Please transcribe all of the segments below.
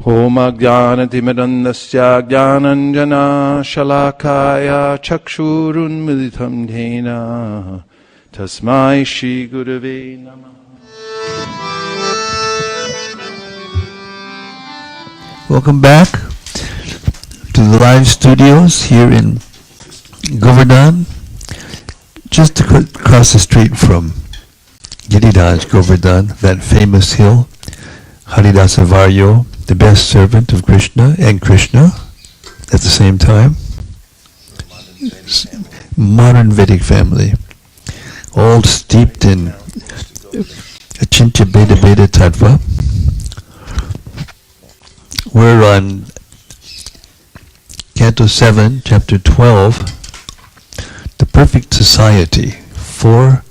Om Ajnanatimirandasya Jnananjana Shalakaya Chakshurunmilitam Dhena Tasmai Shri Gurave Namah. Welcome back to the live studios here in Govardhana, just across the street from Giriraj Govardhana, that famous hill. Haridasa Varyo, the best servant of Krishna and Krishna at the same time. Modern Vedic family, all steeped in Achintya Beda Beda Tattva. We're on Canto 7, Chapter 12, The Perfect Society, 4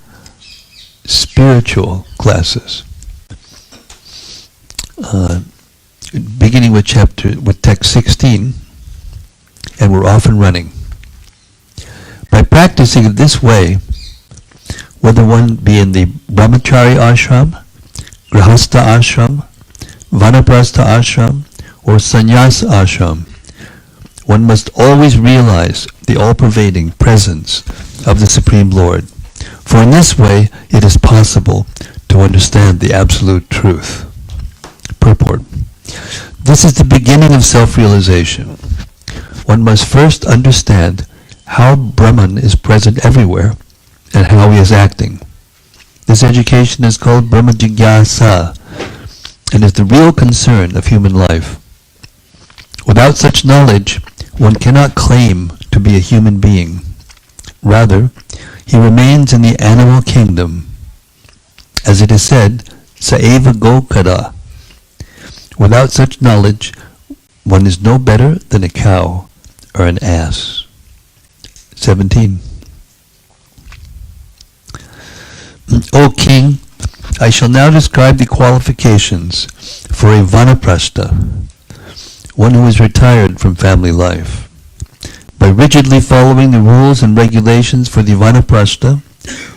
spiritual classes. Beginning with text 16, and we're off and running. By practicing it this way, whether one be in the Brahmachari ashram, Grihastha ashram, Vanaprastha ashram, or Sannyasa ashram, one must always realize the all-pervading presence of the Supreme Lord. For in this way, it is possible to understand the absolute truth. Purport. This is the beginning of self-realization. One must first understand how Brahman is present everywhere and how he is acting. This education is called Brahma Jigyasa and is the real concern of human life. Without such knowledge, one cannot claim to be a human being. Rather, he remains in the animal kingdom. As it is said, Saeva Gokada. Without such knowledge, one is no better than a cow or an ass. 17. O king, I shall now describe the qualifications for a vanaprastha, one who is retired from family life. By rigidly following the rules and regulations for the vanaprastha,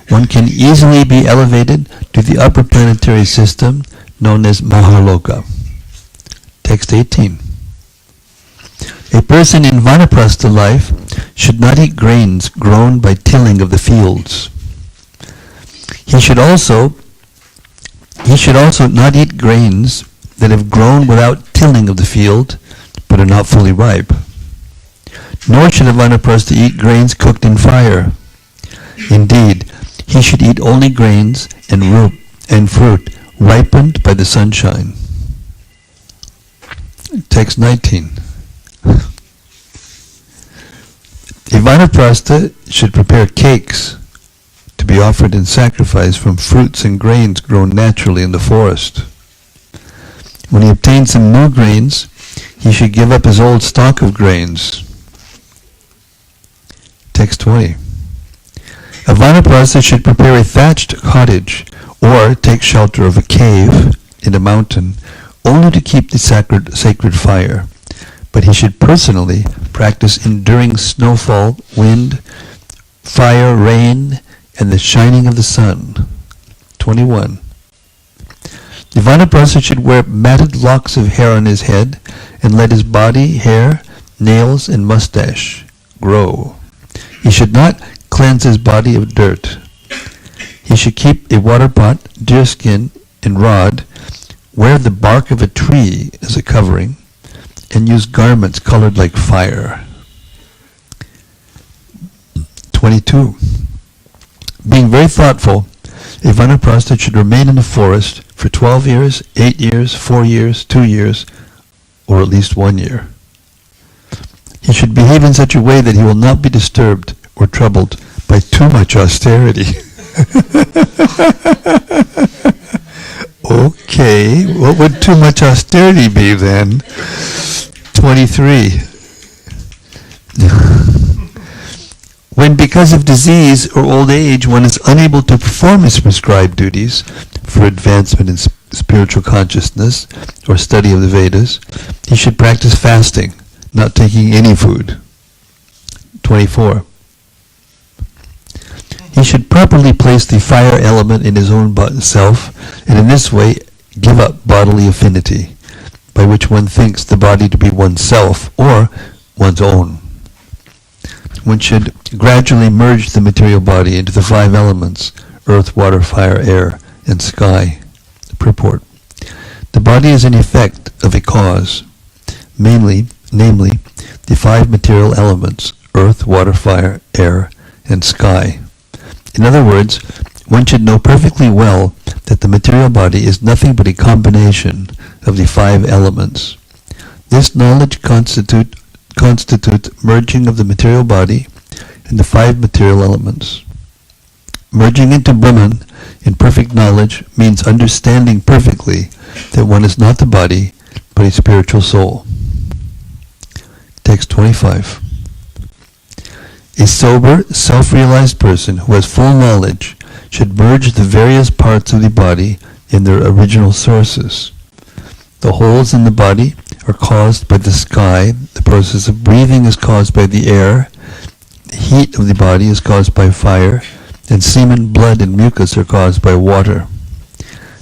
one can easily be elevated to the upper planetary system known as Mahaloka. Text 18. A person in vanaprastha life should not eat grains grown by tilling of the fields. He should also not eat grains that have grown without tilling of the field, but are not fully ripe. Nor should a vanaprastha eat grains cooked in fire. Indeed, he should eat only grains and fruit ripened by the sunshine. Text 19. A vanaprastha should prepare cakes to be offered in sacrifice from fruits and grains grown naturally in the forest. When he obtains some new grains, he should give up his old stock of grains. Text 20. A vanaprastha should prepare a thatched cottage or take shelter of a cave in a mountain only to keep the sacred fire, but he should personally practice enduring snowfall, wind, fire, rain, and the shining of the sun. 21. The vanaprastha should wear matted locks of hair on his head and let his body, hair, nails, and mustache grow. He should not cleanse his body of dirt. He should keep a water pot, deerskin, and rod, wear the bark of a tree as a covering, and use garments colored like fire. 22. Being very thoughtful, a vanaprastha should remain in the forest for 12 years, 8 years, 4 years, 2 years, or at least 1 year. He should behave in such a way that he will not be disturbed or troubled by too much austerity. Okay, what would too much austerity be then? 23. When because of disease or old age one is unable to perform his prescribed duties for advancement in spiritual consciousness or study of the Vedas, he should practice fasting, not taking any food. 24. He should properly place the fire element in his own self, and in this way give up bodily affinity. by which one thinks the body to be oneself or one's own. One should gradually merge the material body into the 5 elements: earth, water, fire, air, and sky. Purport. The body is an effect of a cause, namely, the 5 material elements: earth, water, fire, air, and sky. In other words, one should know perfectly well that the material body is nothing but a combination of the 5 elements. This knowledge constitutes merging of the material body and the 5 material elements. Merging into Brahman in perfect knowledge means understanding perfectly that one is not the body, but a spiritual soul. Text 25. A sober, self-realized person who has full knowledge should merge the various parts of the body in their original sources. The holes in the body are caused by the sky, the process of breathing is caused by the air, the heat of the body is caused by fire, and semen, blood, and mucus are caused by water.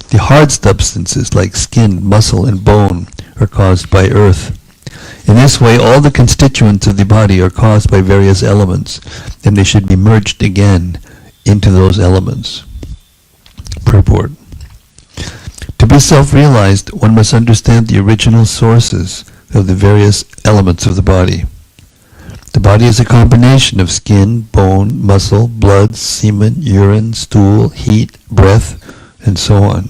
The hard substances like skin, muscle, and bone are caused by earth. In this way, all the constituents of the body are caused by various elements, and they should be merged again into those elements. Purport. To be self-realized, one must understand the original sources of the various elements of the body. The body is a combination of skin, bone, muscle, blood, semen, urine, stool, heat, breath, and so on,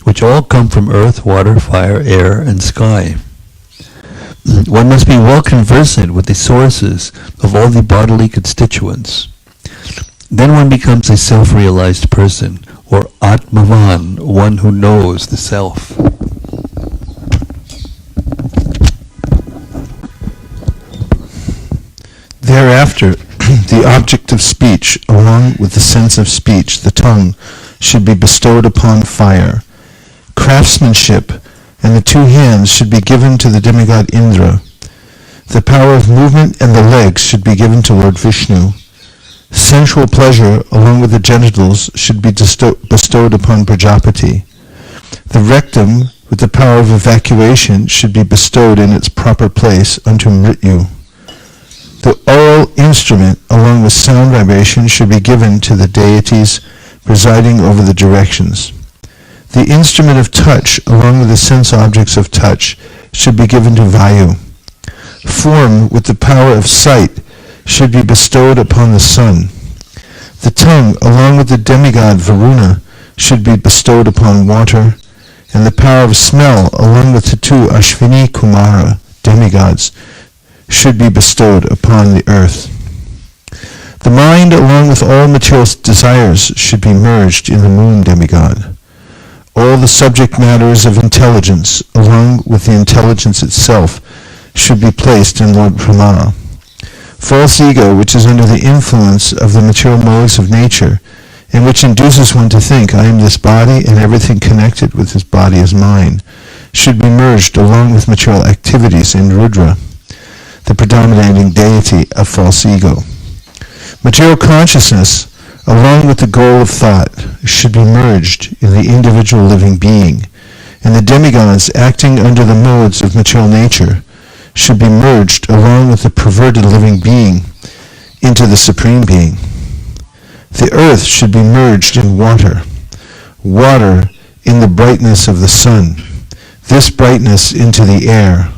which all come from earth, water, fire, air, and sky. One must be well conversant with the sources of all the bodily constituents. Then one becomes a self-realized person, or Atmavan, one who knows the self. Thereafter, the object of speech, along with the sense of speech, the tongue, should be bestowed upon fire. Craftsmanship and the 2 hands should be given to the demigod Indra. The power of movement and the legs should be given to Lord Vishnu. Sensual pleasure, along with the genitals, should be bestowed upon Prajapati. The rectum, with the power of evacuation, should be bestowed in its proper place unto Mrityu. The oral instrument, along with sound vibration, should be given to the deities presiding over the directions. The instrument of touch, along with the sense objects of touch, should be given to Vayu. Form, with the power of sight, should be bestowed upon the sun. The tongue, along with the demigod Varuna, should be bestowed upon water, and the power of smell, along with the 2 Ashvini Kumara demigods, should be bestowed upon the earth. The mind, along with all material desires, should be merged in the moon demigod. All the subject matters of intelligence, along with the intelligence itself, should be placed in Lord Brahma. False ego, which is under the influence of the material modes of nature, and which induces one to think, I am this body and everything connected with this body is mine, should be merged along with material activities in Rudra, the predominating deity of false ego. Material consciousness, along with the goal of thought, should be merged in the individual living being, and the demigods acting under the modes of material nature should be merged along with the perverted living being into the Supreme Being. The earth should be merged in water, water in the brightness of the sun, this brightness into the air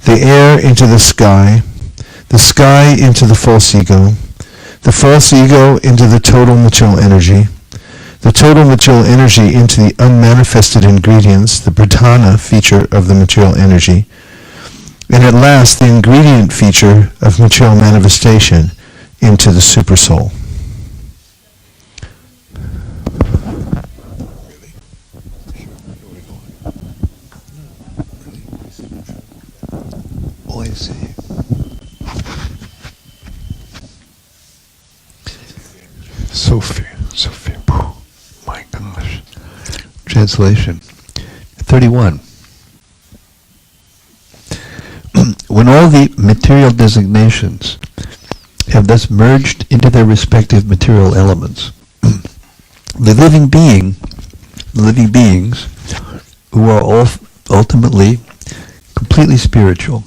into the sky into the false ego into the total material energy, the total material energy into the unmanifested ingredients, the pradhana feature of the material energy, and at last the ingredient feature of material manifestation into the supersoul. Oh, I see. So fair. My gosh. Translation 31. When all the material designations have thus merged into their respective material elements, the living beings, who are ultimately completely spiritual,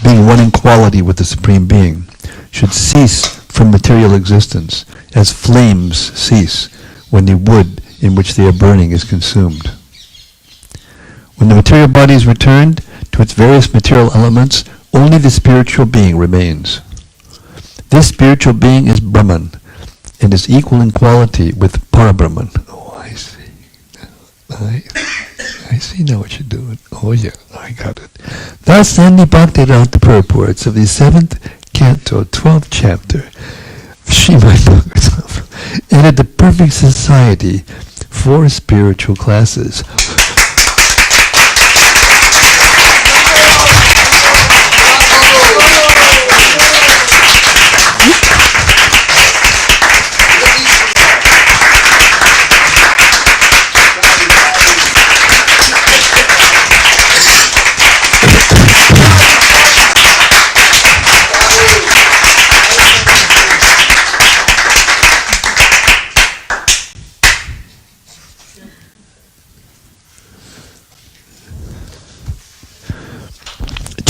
being one in quality with the Supreme Being, should cease from material existence as flames cease when the wood in which they are burning is consumed. When the material body is returned to its various material elements, only the spiritual being remains. This spiritual being is Brahman and is equal in quality with Parabrahman. Oh, I see. I see now what you're doing. Oh yeah, I got it. Thus then the Bhakti-Rata purports of the 7th canto, 12th chapter, Srimad Bhagavatam, entered the perfect society for spiritual classes.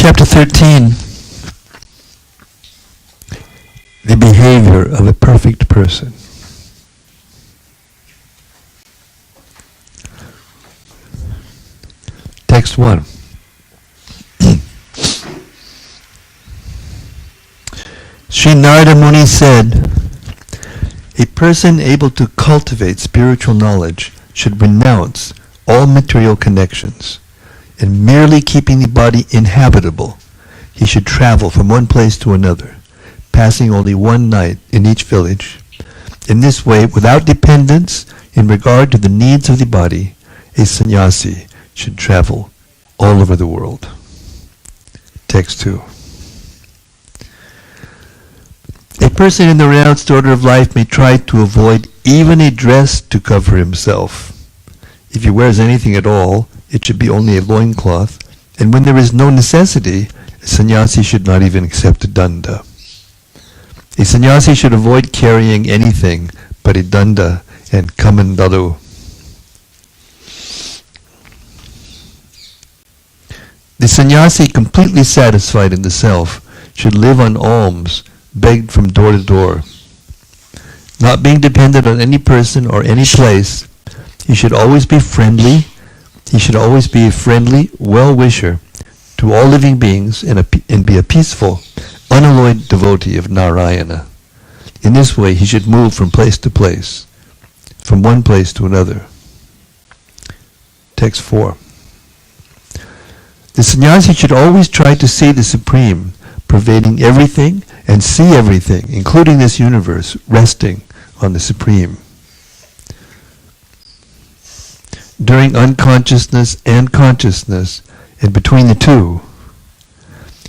Chapter 13, the behavior of a perfect person. Text 1. Sri Narada Muni said, a person able to cultivate spiritual knowledge should renounce all material connections. And merely keeping the body inhabitable, he should travel from one place to another, passing only one night in each village. In this way, without dependence in regard to the needs of the body, a sannyasi should travel all over the world. Text 2. A person in the renounced order of life may try to avoid even a dress to cover himself. If he wears anything at all, it should be only a loincloth, and when there is no necessity, a sannyasi should not even accept a danda. A sannyasi should avoid carrying anything but a danda and kamandalu. The sannyasi, completely satisfied in the self, should live on alms, begged from door to door. Not being dependent on any person or any place, he should always be friendly. He should always be a friendly well-wisher to all living beings and be a peaceful, unalloyed devotee of Narayana. In this way, he should move from place to place, from one place to another. Text 4. The sannyasi should always try to see the Supreme, pervading everything and see everything, including this universe, resting on the Supreme. During unconsciousness and consciousness, and between the two,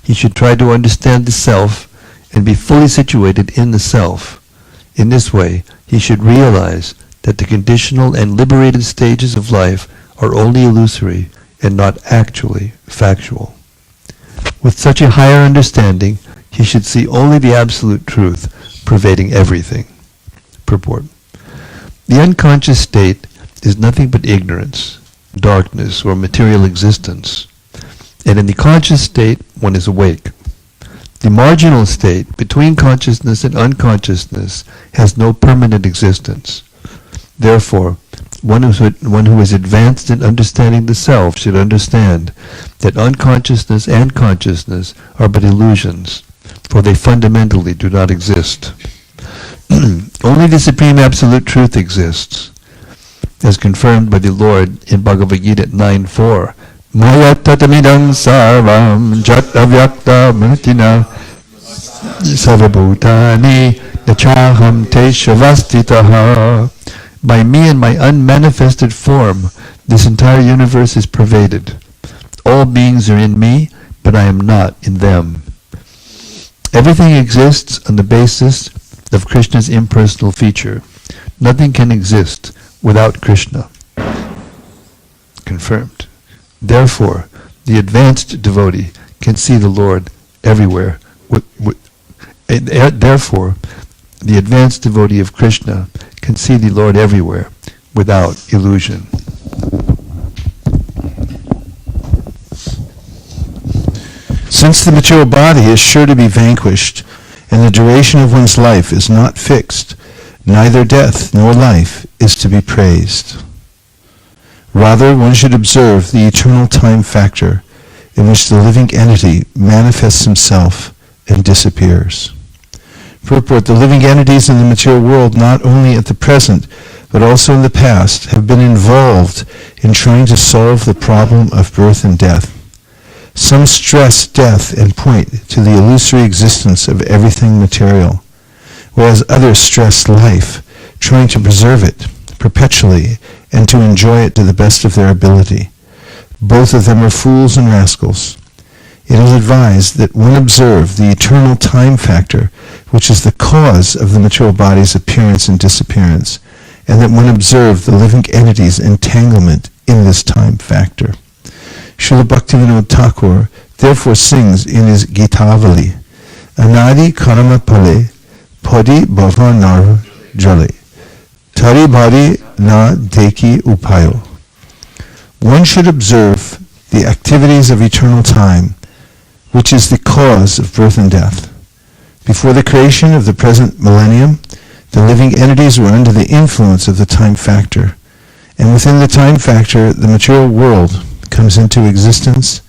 he should try to understand the self and be fully situated in the self. In this way, he should realize that the conditional and liberated stages of life are only illusory and not actually factual. With such a higher understanding, he should see only the absolute truth pervading everything. Purport. The unconscious state is nothing but ignorance, darkness, or material existence. And in the conscious state, one is awake. The marginal state, between consciousness and unconsciousness, has no permanent existence. Therefore, one who is advanced in understanding the self should understand that unconsciousness and consciousness are but illusions, for they fundamentally do not exist. Only the Supreme Absolute Truth exists, as confirmed by the Lord in Bhagavad Gita 9.4. Maya tatamidam sarvam jat avyakta mritina sarvabhutani nachaham teshavastitaha. By me and my unmanifested form, this entire universe is pervaded. All beings are in me, but I am not in them. Everything exists on the basis of Krishna's impersonal feature. Nothing can exist without Krishna. Confirmed. Therefore, the advanced devotee can see the Lord everywhere. Therefore, the advanced devotee of Krishna can see the Lord everywhere without illusion. Since the material body is sure to be vanquished, and the duration of one's life is not fixed, neither death nor life is to be praised. Rather, one should observe the eternal time factor in which the living entity manifests himself and disappears. Purport: the living entities in the material world, not only at the present, but also in the past, have been involved in trying to solve the problem of birth and death. Some stress death and point to the illusory existence of everything material, whereas others stress life, trying to preserve it perpetually and to enjoy it to the best of their ability. Both of them are fools and rascals. It is advised that one observe the eternal time factor, which is the cause of the material body's appearance and disappearance, and that one observe the living entity's entanglement in this time factor. Srila Bhaktivinoda Thakur therefore sings in his Gitavali, Anadi karma pale, podi bhava nar jale, tari bhari na deki upayo. One should observe the activities of eternal time, which is the cause of birth and death. Before the creation of the present millennium, the living entities were under the influence of the time factor, and within the time factor, the material world comes into existence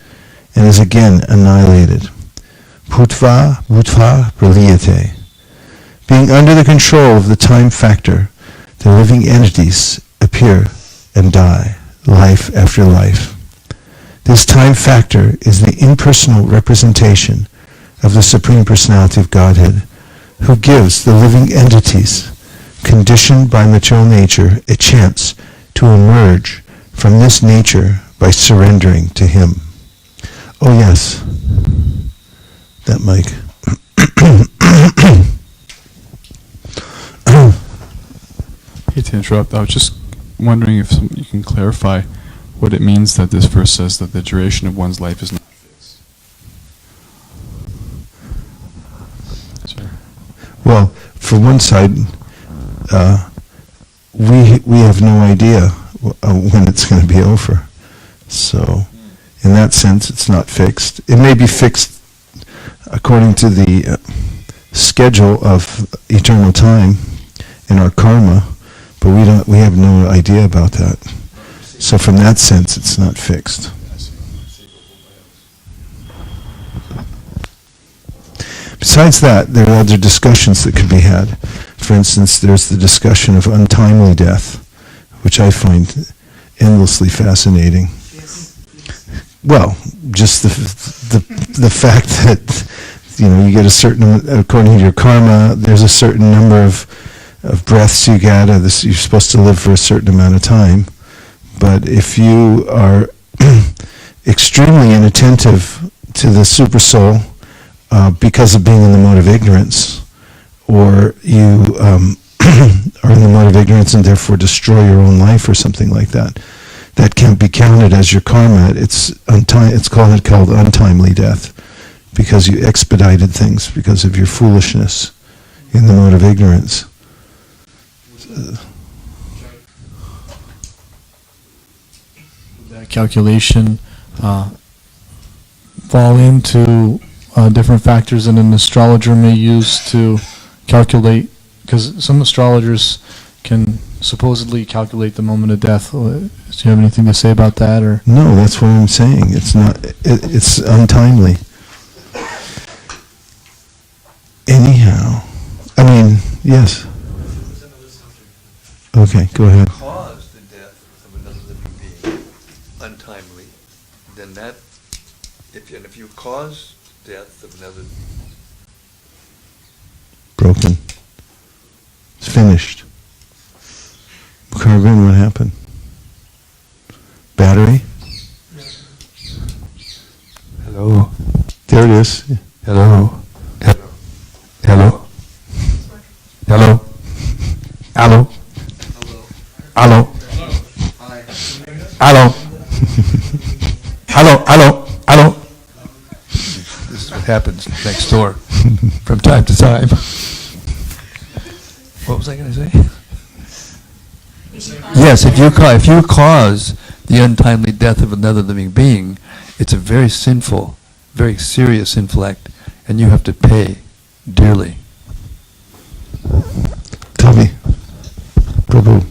and is again annihilated. Bhutva bhutva praliyate. Being under the control of the time factor, the living entities appear and die, life after life. This time factor is the impersonal representation of the Supreme Personality of Godhead, who gives the living entities, conditioned by material nature, a chance to emerge from this nature by surrendering to Him. Oh yes, that mic. I hate to interrupt. I was just wondering if you can clarify what it means that this verse says that the duration of one's life is not fixed. Sorry. Well, for one side, we have no idea when it's going to be over. So, in that sense, it's not fixed. It may be fixed according to the schedule of eternal time in our karma, but we have no idea about that. So from that sense, it's not fixed. Besides that, there are other discussions that could be had. For instance, there's the discussion of untimely death, which I find endlessly fascinating. Well, just the fact that you get a certain, according to your karma, there's a certain number of breaths you get. You're supposed to live for a certain amount of time. But if you are extremely inattentive to the super soul because of being in the mode of ignorance, or you are in the mode of ignorance and therefore destroy your own life or something like that, that can't be counted as your karma. It's called untimely death, because you expedited things because of your foolishness in the mode of ignorance. That calculation fall into different factors that an astrologer may use to calculate, because some astrologers can supposedly calculate the moment of death. Do you have anything to say about that? Or no, that's what I'm saying. It's not. It's untimely. Anyhow, I mean, yes. Okay, go ahead. Cause the death of another living being untimely, then that, if you cause death of another, Broken. It's finished. Carbon, what happened? Battery? hello, There it is. hello, hello, hello, hello, hello, hello, hello, hello, hello. This is what happens next door from time to time. What was I going to say? Yes, if you cause the untimely death of another living being, it's a very sinful very serious intellect, and you have to pay dearly. Tell me, Prabhu.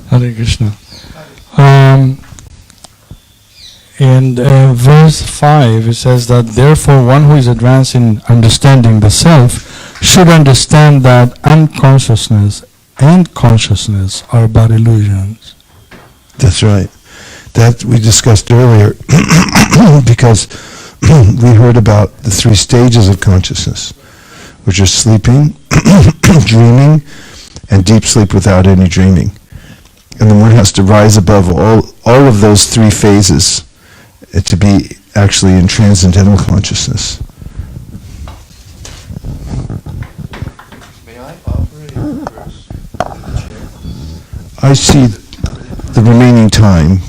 Hare Krishna. In verse 5, it says that therefore one who is advanced in understanding the self should understand that unconsciousness and consciousness are but illusions. That's right. That we discussed earlier because we heard about the 3 stages of consciousness, which are sleeping, dreaming, and deep sleep without any dreaming. And then one has to rise above all of those 3 phases to be actually in transcendental consciousness. May I offer a verse? I see the remaining time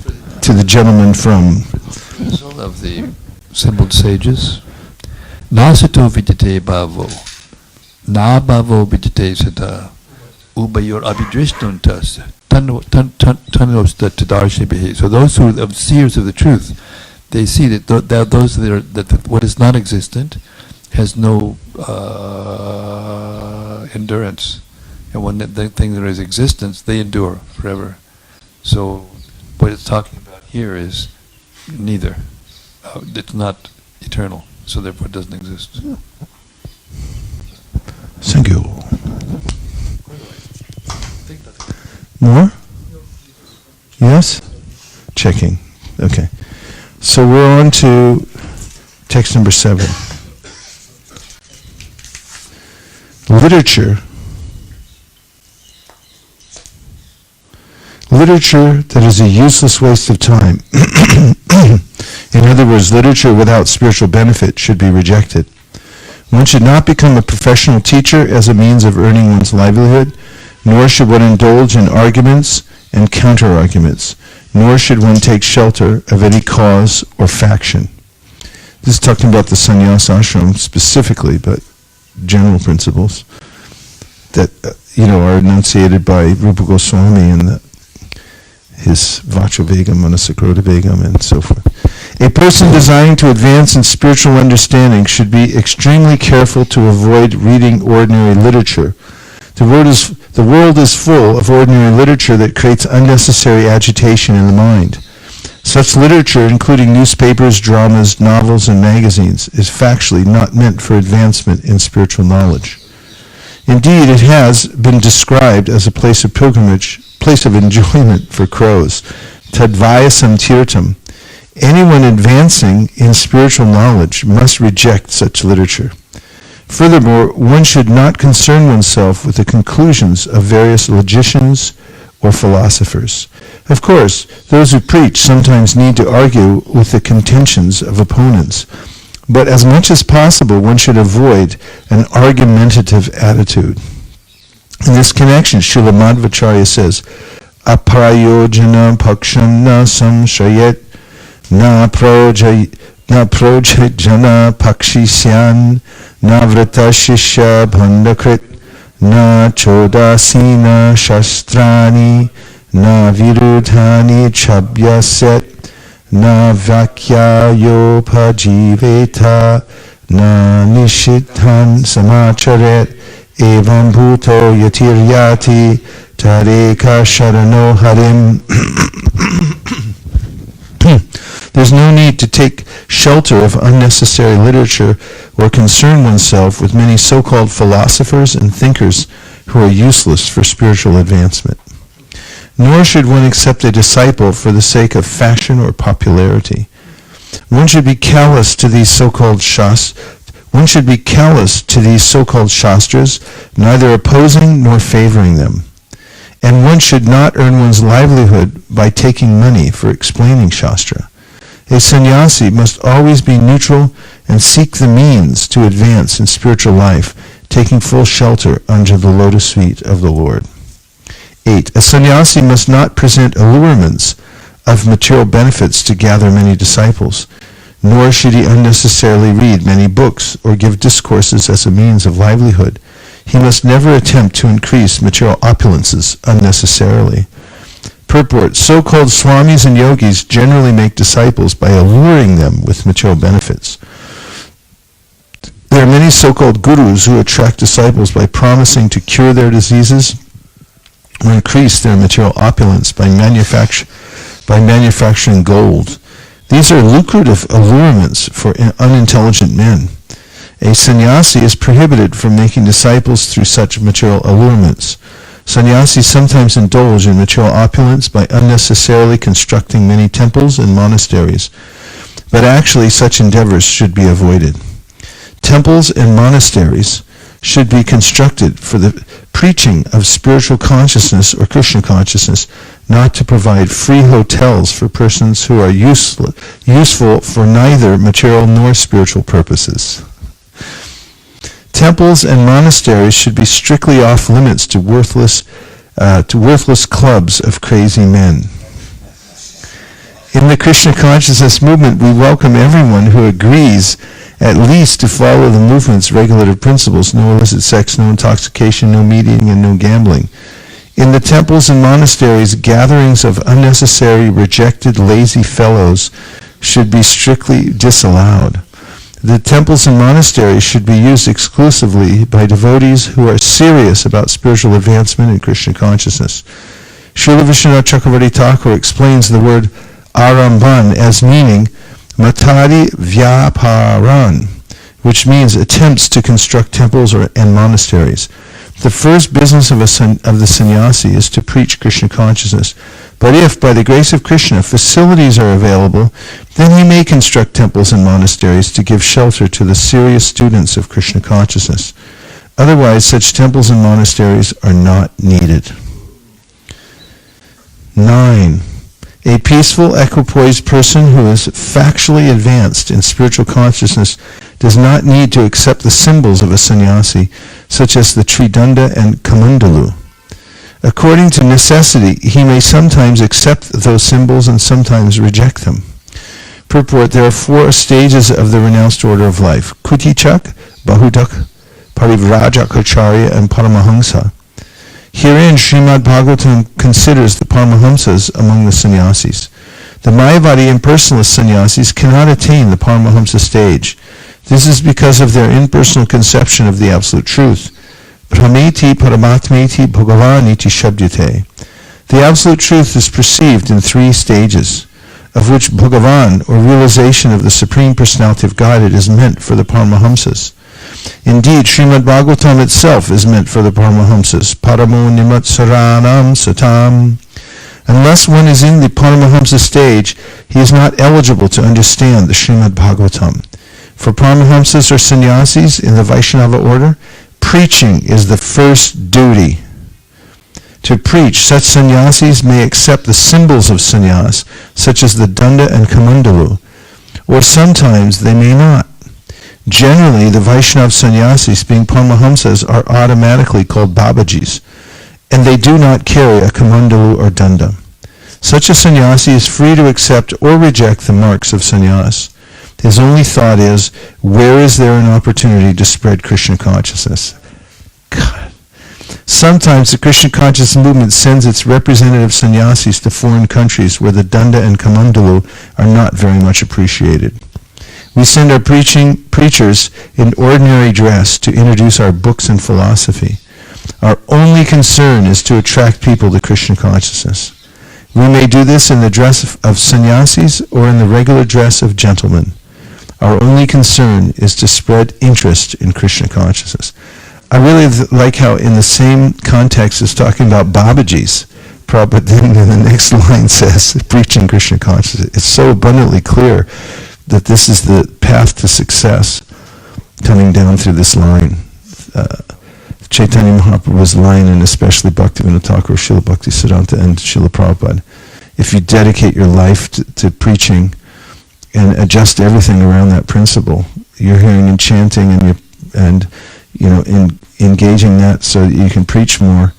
to the gentleman from Of the assembled sages. Nasato vidite bhavo, na bhavo vidite sata, ubayor abhidrishnuntas, tanos tadarshibhi. So those who are seers of the truth, they see that those that what is not existent has no endurance, and when the thing that is existence, they endure forever. So what it's talking about here is neither. It's not eternal, so therefore it doesn't exist. Thank you. More? Yes? Checking. Okay. So we're on to text number 7. Literature that is a useless waste of time. In other words, literature without spiritual benefit should be rejected. One should not become a professional teacher as a means of earning one's livelihood, nor should one indulge in arguments and counter-arguments, nor should one take shelter of any cause or faction. This is talking about the sannyas ashram specifically, but general principles that are enunciated by Rupa Goswami in his Vachravegam, Manasakrodavegam, and so forth. A person desiring to advance in spiritual understanding should be extremely careful to avoid reading ordinary literature. The world is full of ordinary literature that creates unnecessary agitation in the mind. Such literature, including newspapers, dramas, novels, and magazines, is factually not meant for advancement in spiritual knowledge. Indeed, it has been described as a place of pilgrimage, place of enjoyment for crows. Tadvayasam tirtam. Anyone advancing in spiritual knowledge must reject such literature. Furthermore, one should not concern oneself with the conclusions of various logicians or philosophers. Of course, those who preach sometimes need to argue with the contentions of opponents, but as much as possible one should avoid an argumentative attitude. In this connection, Srila Madhvacharya says, Aprayojana paksham na samshayet na projajana pakshisyan na vrata shishya bhandakrit na chodasina shastrani na virudhani chabhyaset na vakyayopajiveta na nishidhan samacharet evam bhuto yatiryati tareka sharano harim. There's no need to take shelter of unnecessary literature or concern oneself with many so-called philosophers and thinkers who are useless for spiritual advancement. Nor should one accept a disciple for the sake of fashion or popularity. One should be callous to these so-called shastras, neither opposing nor favoring them. And one should not earn one's livelihood by taking money for explaining Shastra. A sannyasi must always be neutral and seek the means to advance in spiritual life, taking full shelter under the lotus feet of the Lord. 8. A sannyasi must not present allurements of material benefits to gather many disciples, nor should he unnecessarily read many books or give discourses as a means of livelihood. He must never attempt to increase material opulences unnecessarily. Purport: so-called swamis and yogis generally make disciples by alluring them with material benefits. There are many so-called gurus who attract disciples by promising to cure their diseases or increase their material opulence by manufacturing gold. These are lucrative allurements for unintelligent men. A sannyasi is prohibited from making disciples through such material allurements. Sannyasis sometimes indulge in material opulence by unnecessarily constructing many temples and monasteries, but actually such endeavors should be avoided. Temples and monasteries should be constructed for the preaching of spiritual consciousness or Krishna consciousness, not to provide free hotels for persons who are useful for neither material nor spiritual purposes. Temples and monasteries should be strictly off limits to worthless clubs of crazy men. In the Krishna consciousness movement, we welcome everyone who agrees at least to follow the movement's regulative principles: no illicit sex, no intoxication, no meat eating, and no gambling. In the temples and monasteries, gatherings of unnecessary, rejected, lazy fellows should be strictly disallowed. The temples and monasteries should be used exclusively by devotees who are serious about spiritual advancement and Krishna consciousness. Srila Vishwanath Chakravarti Thakur explains the word aramban as meaning matadi vyaparan, which means attempts to construct temples and monasteries. The first business of the sannyasi is to preach Krishna consciousness. But if, by the grace of Krishna, facilities are available, then he may construct temples and monasteries to give shelter to the serious students of Krishna consciousness. Otherwise, such temples and monasteries are not needed. 9. A peaceful, equipoised person who is factually advanced in spiritual consciousness does not need to accept the symbols of a sannyasi, such as the Tridanda and Kamandalu. According to necessity, he may sometimes accept those symbols and sometimes reject them. Purport: there are 4 stages of the renounced order of life: Kutichak, Bahudak, Parivrajakacharya, and Paramahamsa. Herein, Srimad Bhagavatam considers the Paramahamsas among the sannyasis. The Mayavadi impersonalist sannyasis cannot attain the Paramahamsa stage. This is because of their impersonal conception of the Absolute Truth. Brahmeti Paramatmeti Bhagavaniti Shabdyate. The Absolute Truth is perceived in 3 stages, of which Bhagavan, or realization of the Supreme Personality of Godhead, is meant for the Paramahamsas. Indeed, Srimad Bhagavatam itself is meant for the Paramahamsas. Paramo Nimatsaranam Satam. Unless one is in the Paramahamsa stage, he is not eligible to understand the Srimad Bhagavatam. For Paramahamsas or sannyasis in the Vaishnava order, preaching is the first duty. To preach, such sannyasis may accept the symbols of sannyas, such as the danda and kamandalu, or sometimes they may not. Generally, the Vaishnava sannyasis, being Paramahamsas, are automatically called Babajis, and they do not carry a kamandalu or danda. Such a sannyasi is free to accept or reject the marks of sannyas. His only thought is, where is there an opportunity to spread Krishna consciousness? God. Sometimes the Krishna consciousness movement sends its representative sannyasis to foreign countries where the danda and kamandalu are not very much appreciated. We send our preachers in ordinary dress to introduce our books and philosophy. Our only concern is to attract people to Krishna consciousness. We may do this in the dress of sannyasis or in the regular dress of gentlemen. Our only concern is to spread interest in Krishna consciousness. I really like how in the same context is talking about Babajis, but then in the next line says, preaching Krishna consciousness. It's so abundantly clear that this is the path to success coming down through this line. Chaitanya Mahaprabhu's line, and especially Bhaktivinoda Thakur, Srila Bhaktisiddhanta, and Srila Prabhupada. If you dedicate your life to preaching and adjust everything around that principle, you're hearing and chanting and engaging that so that you can preach more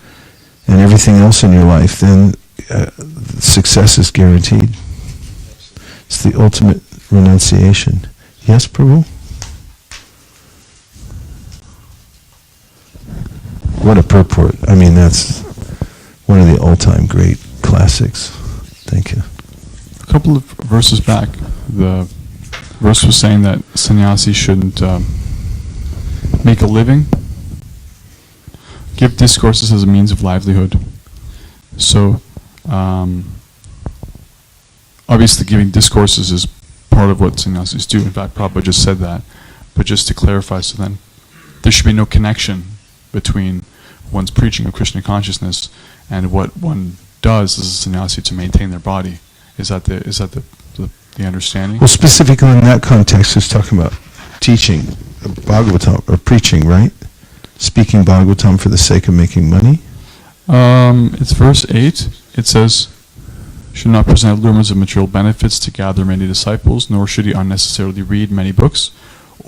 and everything else in your life, then success is guaranteed. It's the ultimate renunciation. Yes, Prabhu? What a purport. I mean, that's one of the all-time great classics. Thank you. A couple of verses back, the verse was saying that sannyasis shouldn't make a living, give discourses as a means of livelihood. So, obviously giving discourses is part of what sannyasis do. In fact, Prabhupada just said that. But just to clarify, so then there should be no connection between one's preaching of Krishna consciousness and what one does as a sannyasi to maintain their body. Is that the understanding? Well, specifically in that context, it's talking about teaching Bhagavatam, or preaching, right? Speaking Bhagavatam for the sake of making money? It's verse 8. It says, should not present allurements of material benefits to gather many disciples, nor should he unnecessarily read many books,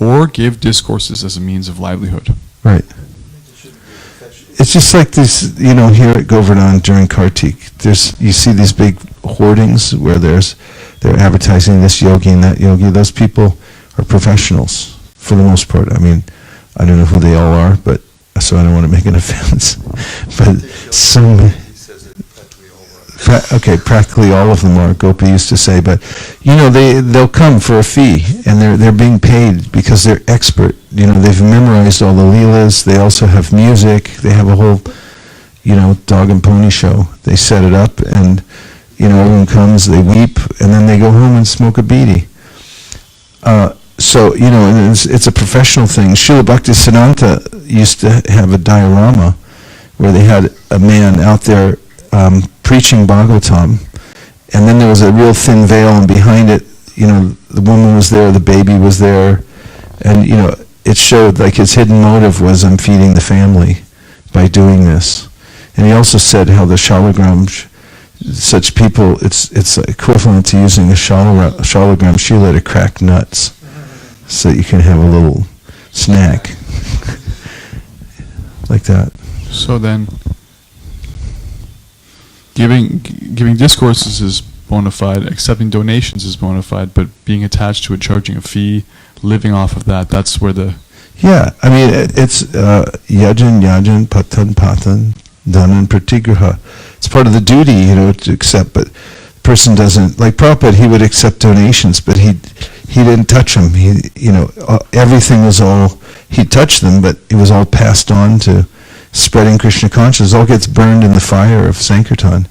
or give discourses as a means of livelihood. Right. It's just like this, here at Govardhana during Kartik. You see these big hoardings where they're advertising this yogi and that yogi. Those people are professionals for the most part. I mean, I don't know who they all are, but so I don't want to make an offense. But practically all of them are. Gopi used to say, but they'll come for a fee, and they're being paid because they're expert. They've memorized all the leelas. They also have music. They have a whole, dog and pony show. They set it up, and everyone comes. They weep, and then they go home and smoke a beedi. So it's a professional thing. Srila Bhaktisiddhanta used to have a diorama where they had a man out there preaching Bhagavatam, and then there was a real thin veil, and behind it, the woman was there, the baby was there, and it showed like his hidden motive was, I'm feeding the family by doing this. And he also said how the shalagram, such people, it's equivalent to using a shalagram shila to crack nuts, so you can have a little snack like that. So then, giving discourses is bona fide, accepting donations is bona fide, but being attached to it, charging a fee, living off of that, that's where the... Yeah, I mean, it's yajan, patan, dhanan, pratigraha. It's part of the duty, to accept, but the person doesn't, like Prabhupada, he would accept donations, but he didn't touch them. Everything was all, he touched them, but it was all passed on to spreading Krishna consciousness. It all gets burned in the fire of Sankirtan,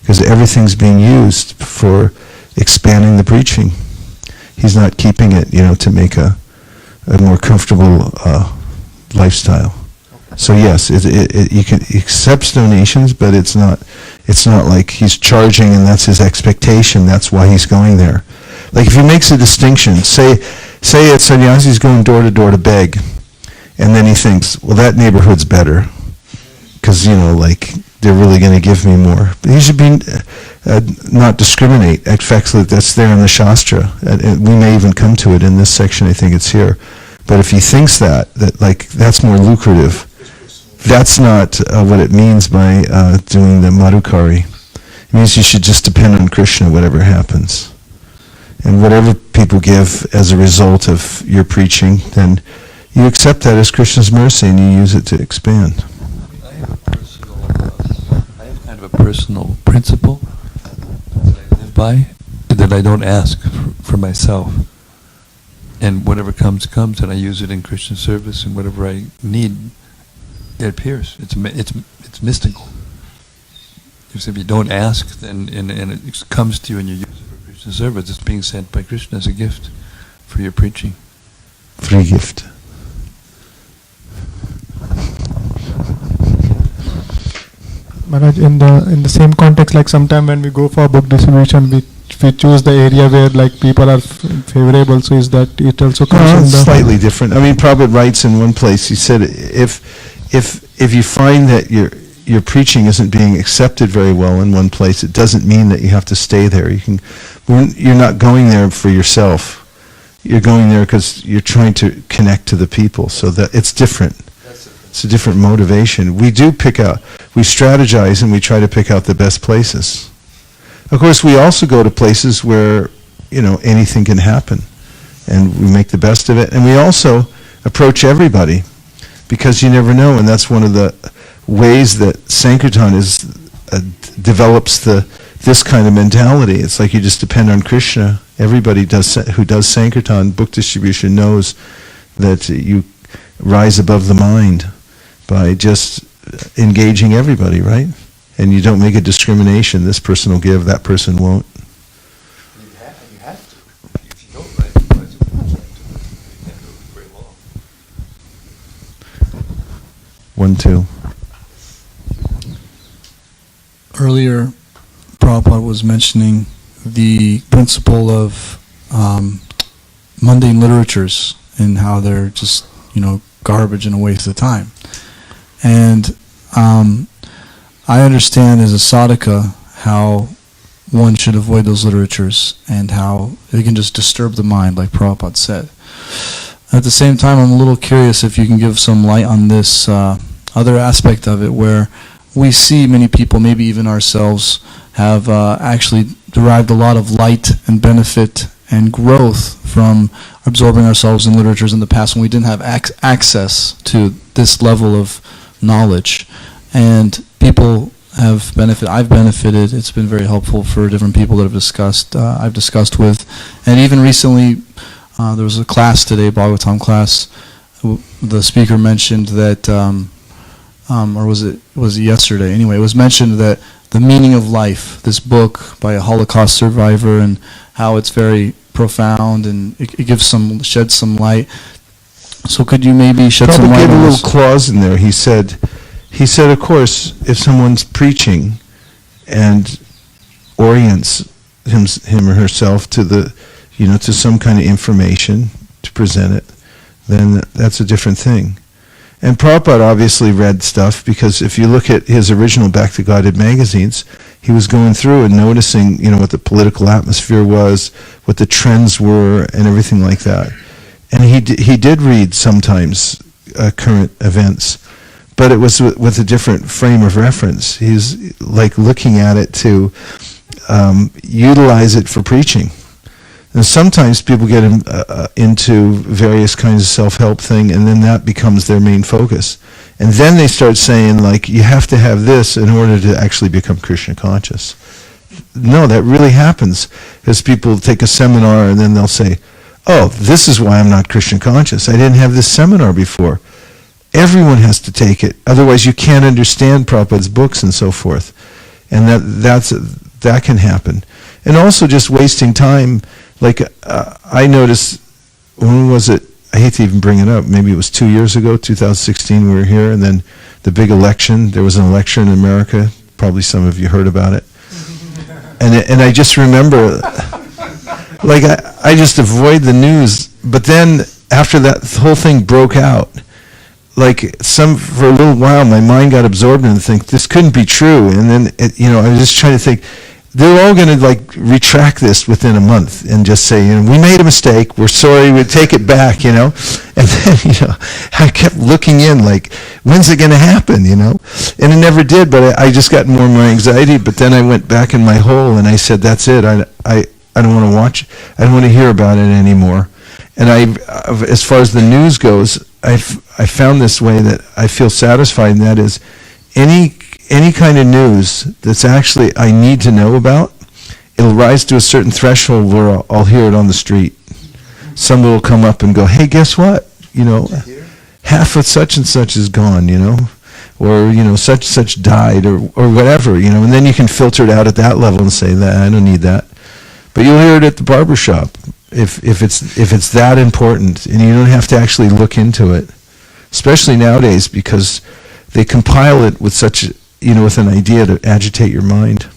because everything's being used for expanding the preaching. He's not keeping it, to make a more comfortable lifestyle. So yes, he accepts donations, but it's not like he's charging and that's his expectation. That's why he's going there. Like if he makes a distinction, say a sannyasi's going door to door to beg, and then he thinks, well, that neighborhood's better, because they're really going to give me more. But he should be not discriminate. In fact, that's there in the Shastra. And we may even come to it in this section. I think it's here. But if he thinks that that's more lucrative, that's not what it means by doing the Madhukari. It means you should just depend on Krishna, whatever happens. And whatever people give as a result of your preaching, then you accept that as Krishna's mercy and you use it to expand. I have kind of a personal principle that I live by, that I don't ask for myself. And whatever comes, and I use it in Christian service, and whatever I need, it appears. It's mystical. Because if you don't ask, then and it comes to you and you use it for Christian service, it's being sent by Krishna as a gift for your preaching. Free gift. Maharaj, in the same context, like sometime when we go for book distribution, we choose the area where like people are favorable. So is that it also comes in the slightly different? I mean, Prabhupada writes in one place. He said, if you find that your preaching isn't being accepted very well in one place, it doesn't mean that you have to stay there. You're not going there for yourself. You're going there because you're trying to connect to the people. So that it's different. It's a different motivation. We strategize and we try to pick out the best places. Of course, we also go to places where, anything can happen, and we make the best of it. And we also approach everybody, because you never know, and that's one of the ways that Sankirtan is develops this kind of mentality. It's like you just depend on Krishna. Everybody who does Sankirtan, book distribution, knows that you rise above the mind by just engaging everybody, right? And you don't make a discrimination. This person will give, that person won't. You have to. If you don't rise above the mind, you can't do it very long. 1, 2. Earlier, Prabhupada was mentioning the principle of mundane literatures and how they're just, garbage and a waste of time. And I understand as a sadhaka how one should avoid those literatures and how they can just disturb the mind, like Prabhupada said. At the same time, I'm a little curious if you can give some light on this other aspect of it, where we see many people, maybe even ourselves, have actually derived a lot of light and benefit and growth from absorbing ourselves in literatures in the past when we didn't have access to this level of knowledge. And people have benefited. I've benefited. It's been very helpful for different people that I've discussed with. And even recently, there was a class today, Bhagavatam class. The speaker mentioned that, or was it yesterday? Anyway, it was mentioned that The Meaning of Life, this book by a Holocaust survivor, and how it's very profound and it sheds some light. So could you maybe shed some light on this? Prabhupada gave a little clause in there. He said, of course, if someone's preaching and orients him or herself to to some kind of information to present it, then that's a different thing. And Prabhupada obviously read stuff, because if you look at his original Back to Godhead magazines, he was going through and noticing, what the political atmosphere was, what the trends were, and everything like that. And he did read sometimes current events, but it was with a different frame of reference. He's like looking at it to utilize it for preaching. And sometimes people get into various kinds of self-help thing, and then that becomes their main focus. And then they start saying, like, you have to have this in order to actually become Krishna conscious. No, that really happens, as people take a seminar and then they'll say, oh, this is why I'm not Krishna conscious. I didn't have this seminar before. Everyone has to take it. Otherwise you can't understand Prabhupada's books and so forth. And that can happen. And also just wasting time. Like, I noticed, when was it? I hate to even bring it up. Maybe it was 2 years ago, 2016, we were here, and then the big election. There was an election in America. Probably some of you heard about it. And I just remember, like, I just avoid the news. But then, after that whole thing broke out, like, for a little while, my mind got absorbed in it and think, this couldn't be true. And then, I was just trying to think, they're all going to retract this within a month and just say, we made a mistake, we're sorry, we'll take it back, And then, I kept looking in like, when's it going to happen, And it never did, but I just got more and more anxiety. But then I went back in my hole and I said, that's it, I don't want to watch, I don't want to hear about it anymore. And as far as the news goes, I found this way that I feel satisfied, and that is, any kind of news that's actually I need to know about, it'll rise to a certain threshold where I'll hear it on the street. Somebody will come up and go, hey, guess what? Half of such and such is gone, or, such and such died, or whatever, and then you can filter it out at that level and say, I don't need that. But you'll hear it at the barber shop if it's that important, and you don't have to actually look into it, especially nowadays, because they compile it with such with an idea to agitate your mind.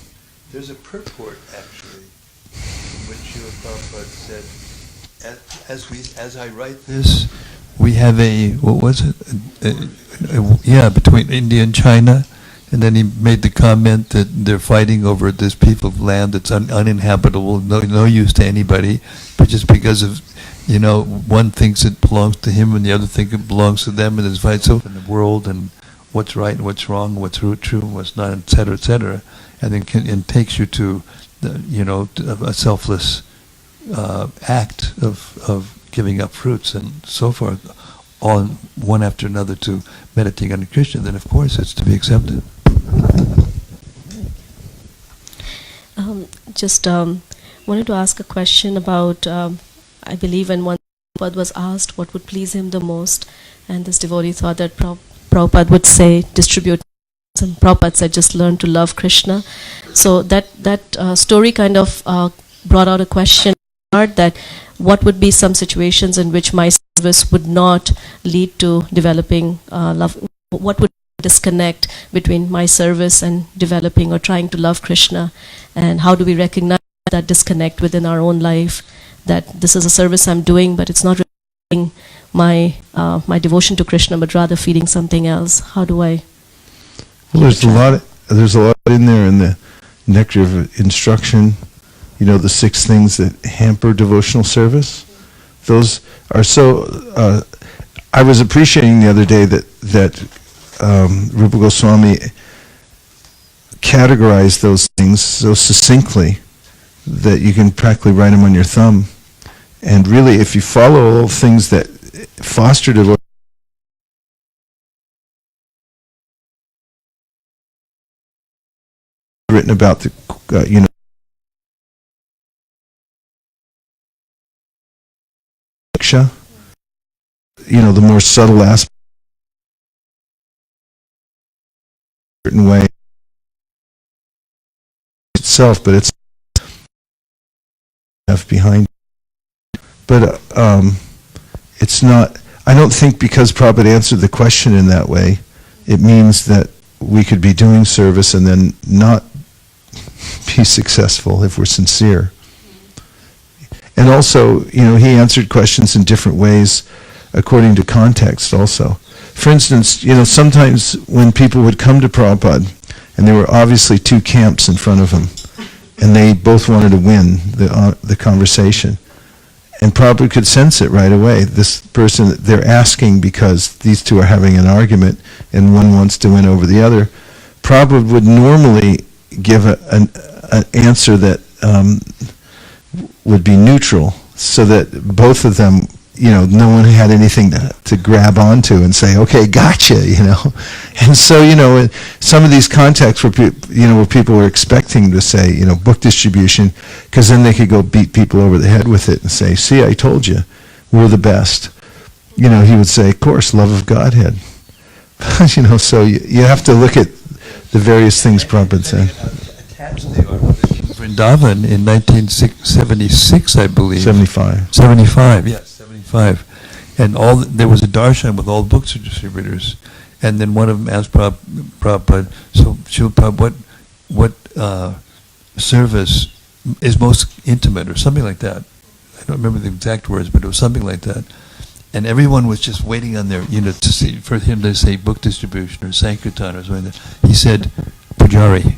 There's a purport, actually, in which Prabhupada said, as I write this, we have between India and China, and then he made the comment that they're fighting over this piece of land that's uninhabitable, no use to anybody, but just because of, one thinks it belongs to him and the other thinks it belongs to them, and there's fights over in the world, and what's right and what's wrong, what's true and what's not, etc., and then it takes you to, a selfless act of giving up fruits and so forth, all one after another, to meditating on Krishna. Then of course it's to be accepted. just wanted to ask a question about, I believe when one Prabhupada was asked what would please him the most, and this devotee thought that Prabhupada would say, distribute, and Prabhupada said, just learn to love Krishna. So that story kind of brought out a question that what would be some situations in which my service would not lead to developing love? What would disconnect between my service and developing or trying to love Krishna? And how do we recognize that disconnect within our own life, that this is a service I'm doing, but it's not really my devotion to Krishna, but rather feeding something else? How do I? Well, there's a lot in there in the nectar of instruction. You know, the 6 things that hamper devotional service. Those are so. I was appreciating the other day that Rupa Goswami categorized those things so succinctly that you can practically write them on your thumb. And really, if you follow all things that foster devotion, written about the the more subtle aspect, certain way itself, but it's enough behind. But it's not. I don't think because Prabhupada answered the question in that way, it means that we could be doing service and then not be successful if we're sincere. And also, he answered questions in different ways according to context also. For instance, sometimes when people would come to Prabhupada, and there were obviously 2 camps in front of them, and they both wanted to win the conversation. And Prabhupada could sense it right away. This person, they're asking because these 2 are having an argument, and one wants to win over the other. Prabhupada would normally give an answer that would be neutral, so that both of them, no one had anything to grab onto and say, okay, gotcha, And so, in some of these contexts where people were expecting to say, book distribution, because then they could go beat people over the head with it and say, see, I told you, we're the best. He would say, of course, love of Godhead. So you have to look at the various things Prabhupada said. Vrindavan in 1976, I believe. 75. 75, yes, 75. And there was a darshan with all books distributors. And then one of them asked Prabhupada, so Srila Prabhupada, what service is most intimate, or something like that. I don't remember the exact words, but it was something like that. And everyone was just waiting on their, to see, for him to say book distribution or Sankirtan or something like that. He said, Pujari.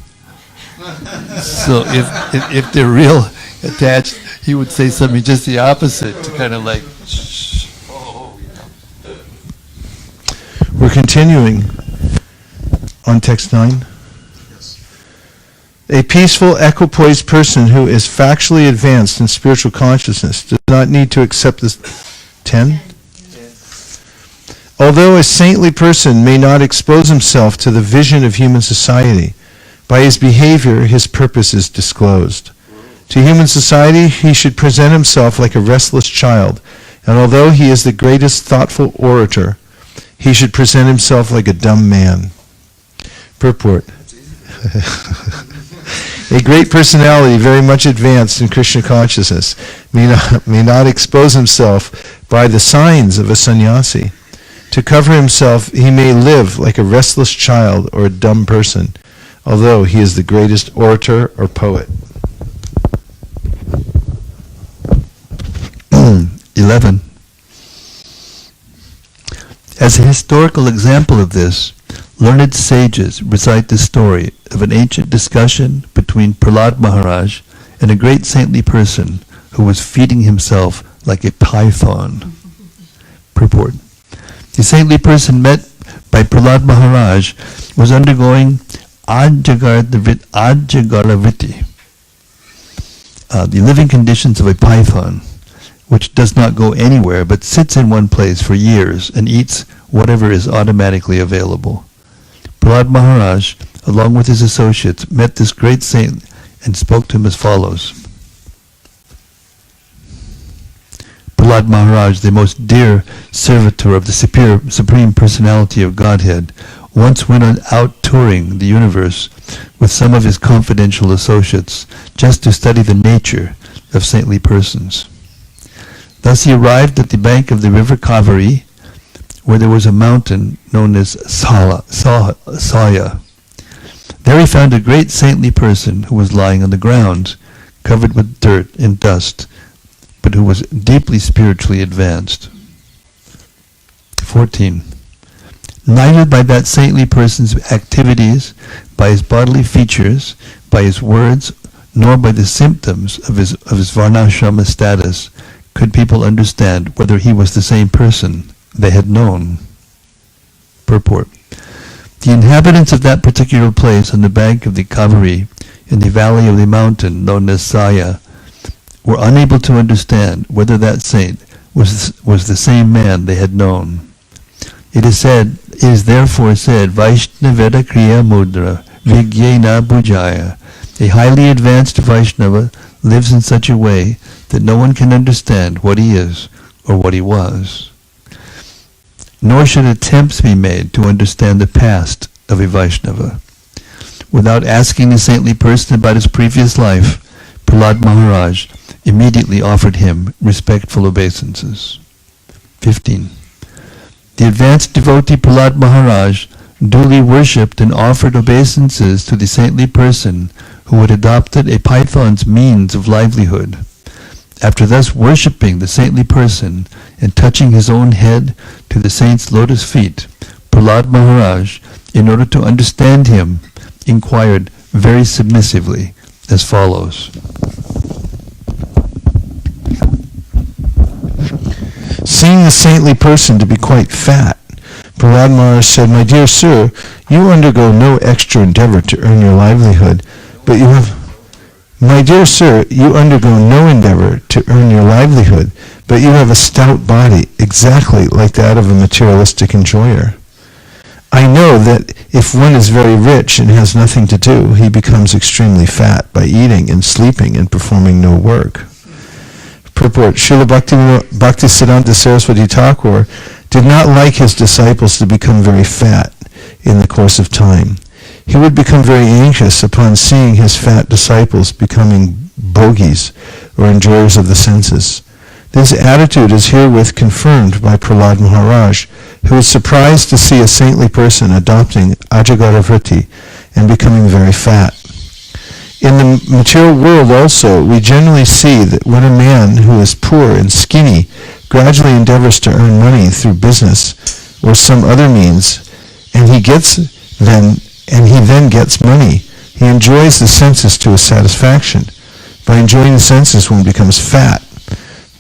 So if they're real attached, he would say something just the opposite, to kind of like, shh. We're continuing on text 9. A peaceful, equipoised person who is factually advanced in spiritual consciousness does not need to accept this. 10? Although a saintly person may not expose himself to the vision of human society, by his behavior his purpose is disclosed. To human society he should present himself like a restless child, and although he is the greatest thoughtful orator, he should present himself like a dumb man. Purport. A great personality very much advanced in Krishna consciousness may not expose himself by the signs of a sannyasi. To cover himself he may live like a restless child or a dumb person, although he is the greatest orator or poet. 11. As a historical example of this, learned sages recite the story of an ancient discussion between Prahlad Maharaj and a great saintly person who was feeding himself like a python. Purport. The saintly person met by Prahlad Maharaj was undergoing Ajagaravritti, the living conditions of a python, which does not go anywhere but sits in one place for years and eats whatever is automatically available. Prahlad Maharaj, along with his associates, met this great saint and spoke to him as follows. Prahlad Maharaj, the most dear servitor of the Supreme Personality of Godhead, once went out touring the universe with some of his confidential associates just to study the nature of saintly persons. Thus he arrived at the bank of the river Kaveri, where there was a mountain known as Saya. There he found a great saintly person who was lying on the ground, covered with dirt and dust, but who was deeply spiritually advanced. 14. Neither by that saintly person's activities, by his bodily features, by his words, nor by the symptoms of his varnashrama status could people understand whether he was the same person they had known. Purport. The inhabitants of that particular place on the bank of the Kaveri, in the valley of the mountain known as Saya, were unable to understand whether that saint was the same man they had known. It is therefore said, Vaishnaveda Kriya Mudra Vigyena Bhujaya. A highly advanced Vaishnava lives in such a way that no one can understand what he is or what he was. Nor should attempts be made to understand the past of a Vaishnava. Without asking the saintly person about his previous life, Prahlad Maharaj immediately offered him respectful obeisances. 15. The advanced devotee Prahlad Maharaj duly worshipped and offered obeisances to the saintly person who had adopted a python's means of livelihood. After thus worshipping the saintly person and touching his own head to the saint's lotus feet, Prahlad Maharaj, in order to understand him, inquired very submissively as follows. Seeing the saintly person to be quite fat, Prahlad Maharaj said, My dear sir, you undergo no extra endeavor to earn your livelihood, but you have... My dear sir, you undergo no endeavor to earn your livelihood, but you have a stout body, exactly like that of a materialistic enjoyer. I know that if one is very rich and has nothing to do, he becomes extremely fat by eating and sleeping and performing no work. Purport. Srila Bhaktisiddhanta Saraswati Thakur did not like his disciples to become very fat in the course of time. He would become very anxious upon seeing his fat disciples becoming bogies or enjoyers of the senses. This attitude is herewith confirmed by Prahlad Maharaj, who was surprised to see a saintly person adopting Ajagara Vritti and becoming very fat. In the material world also, we generally see that when a man who is poor and skinny gradually endeavors to earn money through business or some other means, and he then gets money, he enjoys the senses to his satisfaction. By enjoying the senses, one becomes fat.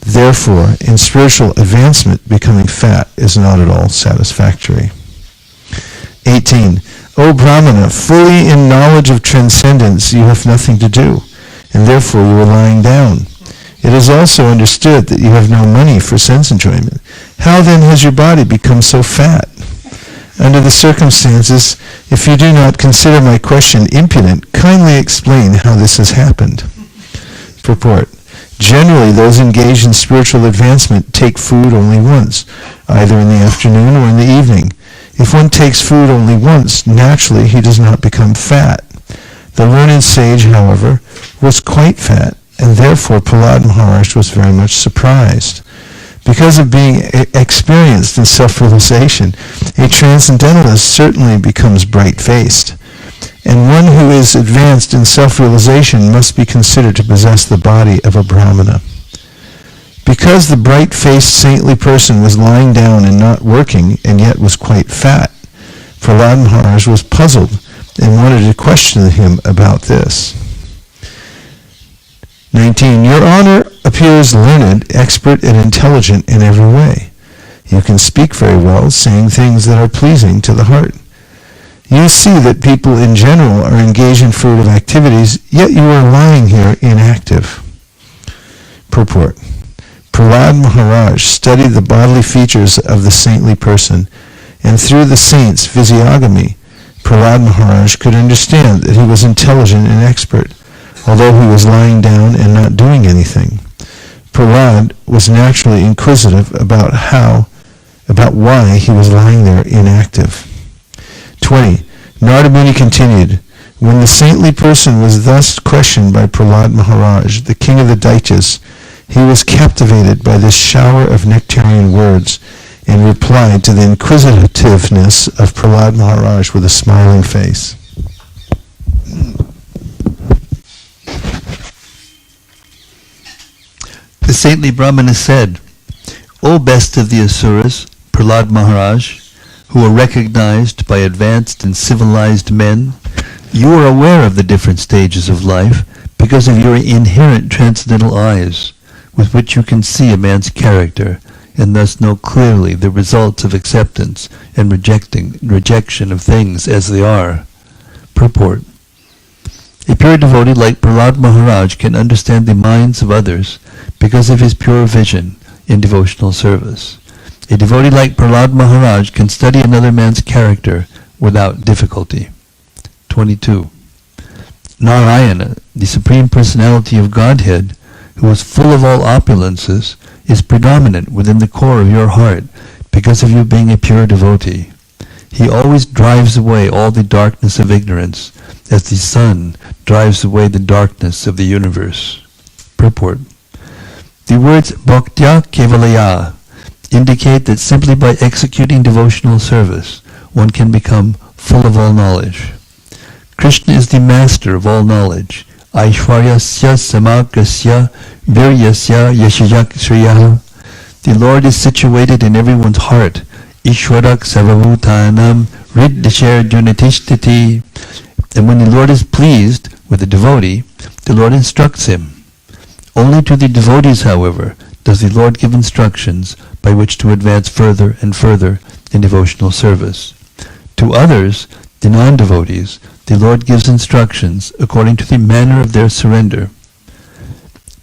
Therefore, in spiritual advancement, becoming fat is not at all satisfactory. 18. O Brahmana, fully in knowledge of transcendence, you have nothing to do, and therefore you are lying down. It is also understood that you have no money for sense enjoyment. How then has your body become so fat? Under the circumstances, if you do not consider my question impudent, kindly explain how this has happened. Purport. Generally, those engaged in spiritual advancement take food only once, either in the afternoon or in the evening. If one takes food only once, naturally he does not become fat. The learned sage, however, was quite fat, and therefore Prahlad Maharaj was very much surprised. Because of being experienced in self-realization, a transcendentalist certainly becomes bright-faced, and one who is advanced in self-realization must be considered to possess the body of a Brahmana. Because the bright-faced saintly person was lying down and not working, and yet was quite fat, Prahlad Maharaj was puzzled and wanted to question him about this. 19. Your Honor appears learned, expert, and intelligent in every way. You can speak very well, saying things that are pleasing to the heart. You see that people in general are engaged in fruitive activities, yet you are lying here inactive. Purport. Prahlad Maharaj studied the bodily features of the saintly person, and through the saint's physiognomy, Prahlad Maharaj could understand that he was intelligent and expert. although he was lying down and not doing anything. Prahlad was naturally inquisitive about why he was lying there inactive. 20. Narada Muni continued, when the saintly person was thus questioned by Prahlad Maharaj, the king of the Daityas, he was captivated by this shower of nectarian words and replied to the inquisitiveness of Prahlad Maharaj with a smiling face. The saintly Brahmana said, O best of the Asuras, Prahlad Maharaj, who are recognized by advanced and civilized men, you are aware of the different stages of life because of your inherent transcendental eyes, with which you can see a man's character and thus know clearly the results of acceptance and rejection of things as they are. Purport. A pure devotee like Prahlad Maharaj can understand the minds of others because of his pure vision in devotional service. A devotee like Prahlad Maharaj can study another man's character without difficulty. 22. Narayana, the Supreme Personality of Godhead, who is full of all opulences, is predominant within the core of your heart because of you being a pure devotee. He always drives away all the darkness of ignorance, as the sun drives away the darkness of the universe. Purport. The words Bhaktya Kevalaya indicate that simply by executing devotional service, one can become full of all knowledge. Krishna is the master of all knowledge. Aishwaryasya samagasya viryasya yashayak shriyah. The Lord is situated in everyone's heart. Ishwarak savabhutanam riddhishar junatishtiti. And when the Lord is pleased with the devotee, the Lord instructs him. Only to the devotees, however, does the Lord give instructions by which to advance further and further in devotional service. To others, the non-devotees, the Lord gives instructions according to the manner of their surrender.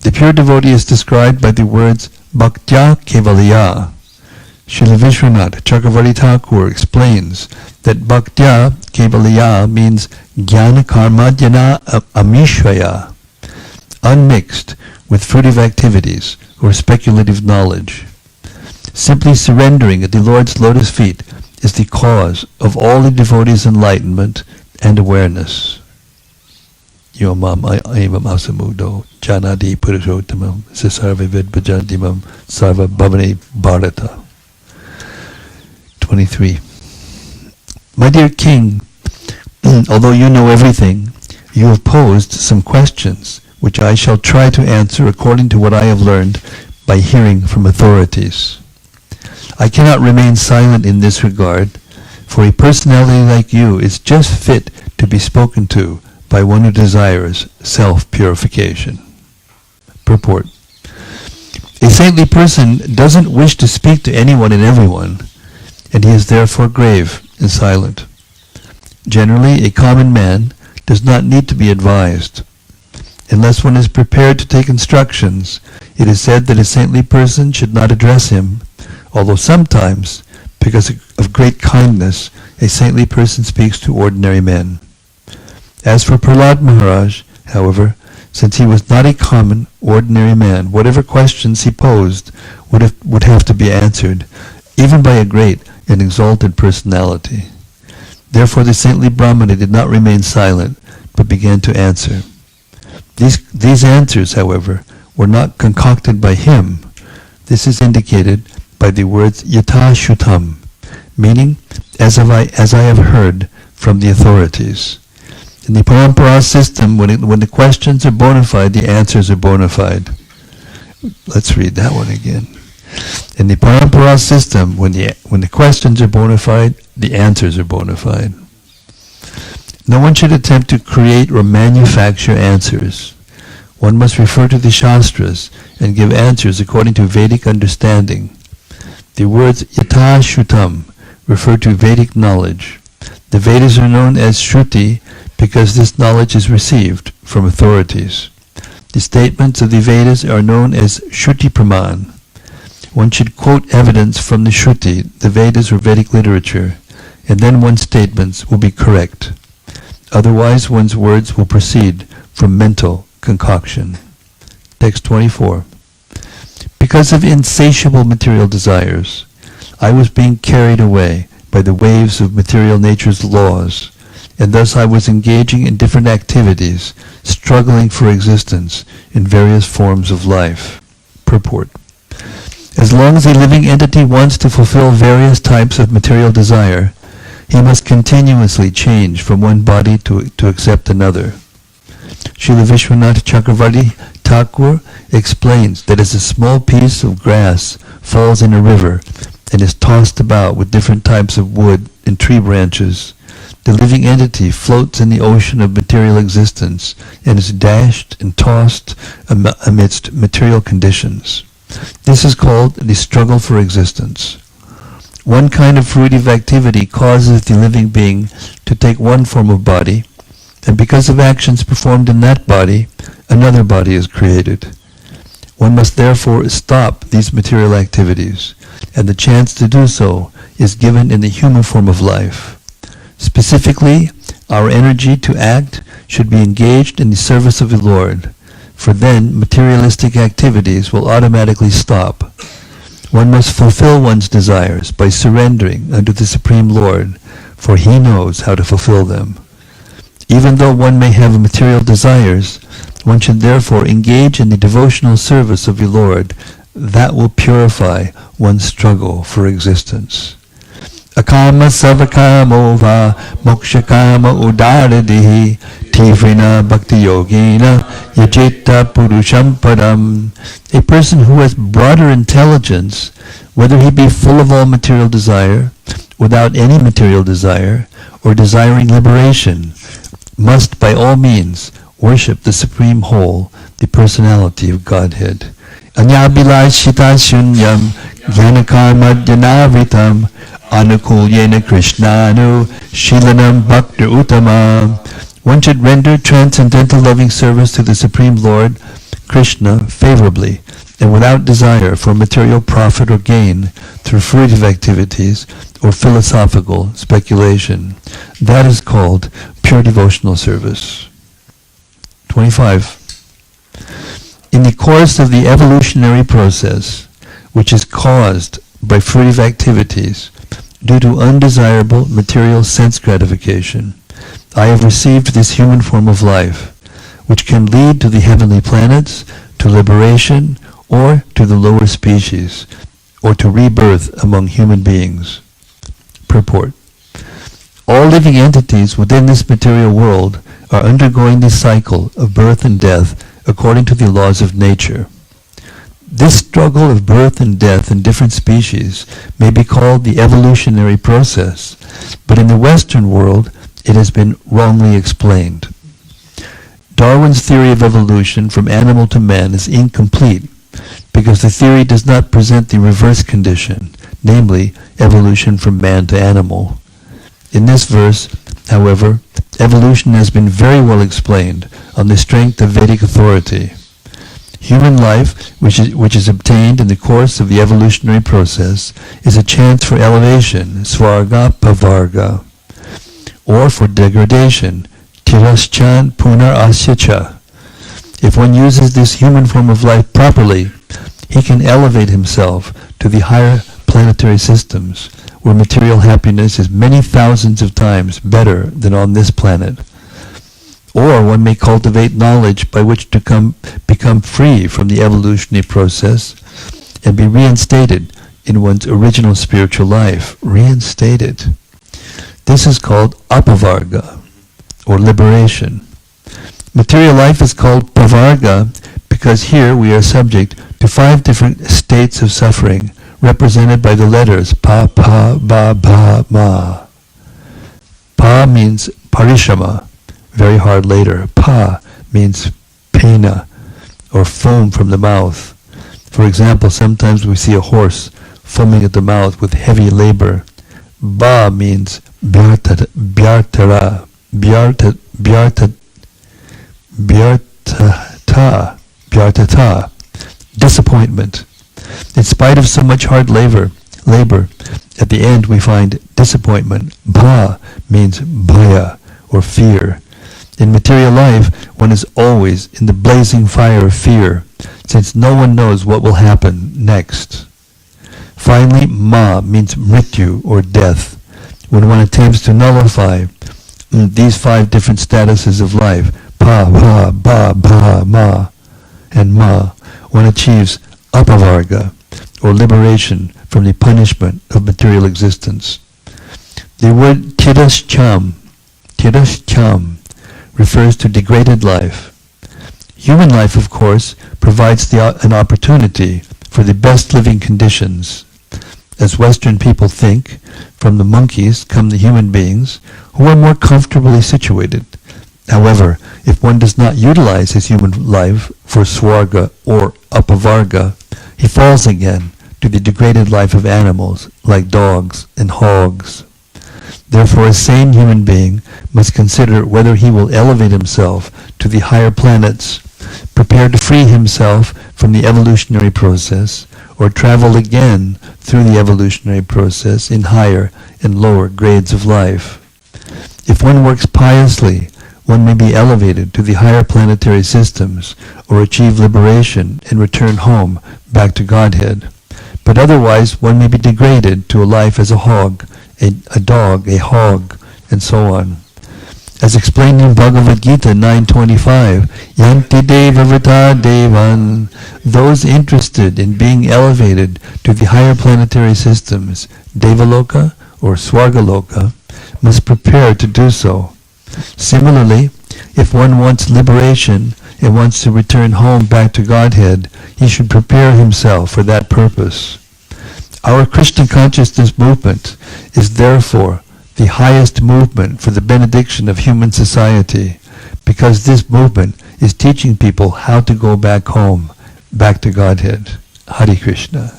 The pure devotee is described by the words Bhaktya Kevalaya. Srila Vishwanath Chakravarti Thakur explains that Bhaktya Kevalaya means Jnana Karma Jnana Amishvaya, unmixed with fruitive activities or speculative knowledge. Simply surrendering at the Lord's lotus feet is the cause of all the devotees' enlightenment and awareness. Yomam evam asamudo janadi purushotamam sasarva vidbhajantimam sarva bhavane bharata. 23. My dear king, although you know everything, you have posed some questions which I shall try to answer according to what I have learned by hearing from authorities. I cannot remain silent in this regard, for a personality like you is just fit to be spoken to by one who desires self-purification. Purport. A saintly person doesn't wish to speak to anyone and everyone, and he is therefore grave and silent. Generally, a common man does not need to be advised. Unless one is prepared to take instructions, it is said that a saintly person should not address him, although sometimes, because of great kindness, a saintly person speaks to ordinary men. As for Prahlad Maharaj, however, since he was not a common, ordinary man, whatever questions he posed would have to be answered, even by a great and exalted personality. Therefore the saintly Brahmana did not remain silent, but began to answer. These answers, however, were not concocted by him. This is indicated by the words yatha shutam, meaning as I have heard from the authorities. In the parampara system, when the questions are bona fide, the answers are bona fide. Let's read that one again. In the parampara system, when the questions are bona fide, the answers are bona fide. No one should attempt to create or manufacture answers. One must refer to the Shastras and give answers according to Vedic understanding. The words yatha shrutam refer to Vedic knowledge. The Vedas are known as Shruti because this knowledge is received from authorities. The statements of the Vedas are known as Shruti Praman. One should quote evidence from the Shruti, the Vedas or Vedic literature, and then one's statements will be correct. Otherwise, one's words will proceed from mental concoction. Text 24. Because of insatiable material desires, I was being carried away by the waves of material nature's laws, and thus I was engaging in different activities, struggling for existence in various forms of life. Purport. As long as a living entity wants to fulfill various types of material desire, he must continuously change from one body to accept another. Srila Vishwanath Chakravarti Thakur explains that as a small piece of grass falls in a river and is tossed about with different types of wood and tree branches, the living entity floats in the ocean of material existence and is dashed and tossed amidst material conditions. This is called the struggle for existence. One kind of fruitive activity causes the living being to take one form of body, and because of actions performed in that body, another body is created. One must therefore stop these material activities, and the chance to do so is given in the human form of life. Specifically, our energy to act should be engaged in the service of the Lord, for then materialistic activities will automatically stop. One must fulfill one's desires by surrendering unto the Supreme Lord, for He knows how to fulfill them. Even though one may have material desires, one should therefore engage in the devotional service of the Lord. That will purify one's struggle for existence. Akama savakamo va mokshakama udaradihi tivrina bhakti yogina yajita purusham padam. A person who has broader intelligence, whether he be full of all material desire, without any material desire, or desiring liberation, must by all means worship the Supreme Whole, the Personality of Godhead. Anyabilashita shunyam jnanakarmadyanavritam anukulyena krishnanu shilanam bhakta utama. One should render transcendental loving service to the Supreme Lord, Krishna, favorably and without desire for material profit or gain through fruitive activities or philosophical speculation. That is called pure devotional service. 25. In the course of the evolutionary process, which is caused by fruitive activities due to undesirable material sense gratification, I have received this human form of life, which can lead to the heavenly planets, to liberation, or to the lower species, or to rebirth among human beings. Purport. All living entities within this material world are undergoing the cycle of birth and death according to the laws of nature. This struggle of birth and death in different species may be called the evolutionary process, but in the Western world it has been wrongly explained. Darwin's theory of evolution from animal to man is incomplete because the theory does not present the reverse condition, namely evolution from man to animal. In this verse, however, evolution has been very well explained on the strength of Vedic authority. Human life, which is obtained in the course of the evolutionary process, is a chance for elevation, svarga pavarga, or for degradation, tiraschan punar asyacha. If one uses this human form of life properly, he can elevate himself to the higher planetary systems, where material happiness is many thousands of times better than on this planet. Or one may cultivate knowledge by which to become free from the evolutionary process and be reinstated in one's original spiritual life. Reinstated. This is called apavarga, or liberation. Material life is called pavarga because here we are subject to 5 different states of suffering, represented by the letters pa, pa, ba, ba, ma. Pa means parishama, very hard labor. Pa means pena, or foam from the mouth. For example, sometimes we see a horse foaming at the mouth with heavy labor. Ba means byartara, byartata, disappointment. In spite of so much hard labor, at the end we find disappointment. Bha means bhaya, or fear. In material life, one is always in the blazing fire of fear, since no one knows what will happen next. Finally, ma means mrityu or death. When one attempts to nullify these 5 different statuses of life, pa, bha, ba, bha, ma, and ma, one achieves apavarga, or liberation from the punishment of material existence. The word tidascham refers to degraded life. Human life, of course, provides an opportunity for the best living conditions. As Western people think, from the monkeys come the human beings who are more comfortably situated. However, if one does not utilize his human life for swarga or apavarga, he falls again to the degraded life of animals like dogs and hogs. Therefore, a sane human being must consider whether he will elevate himself to the higher planets, prepare to free himself from the evolutionary process, or travel again through the evolutionary process in higher and lower grades of life. If one works piously, one may be elevated to the higher planetary systems, or achieve liberation and return home back to Godhead. But otherwise, one may be degraded to a life as a hog, a dog, a hog, and so on. As explained in Bhagavad Gita 9.25, Yanti Deva Vrita Devan, those interested in being elevated to the higher planetary systems, Devaloka or Swargaloka, must prepare to do so. Similarly, if one wants liberation and wants to return home back to Godhead, he should prepare himself for that purpose. Our Krishna consciousness movement is therefore the highest movement for the benediction of human society, because this movement is teaching people how to go back home, back to Godhead. Hare Krishna.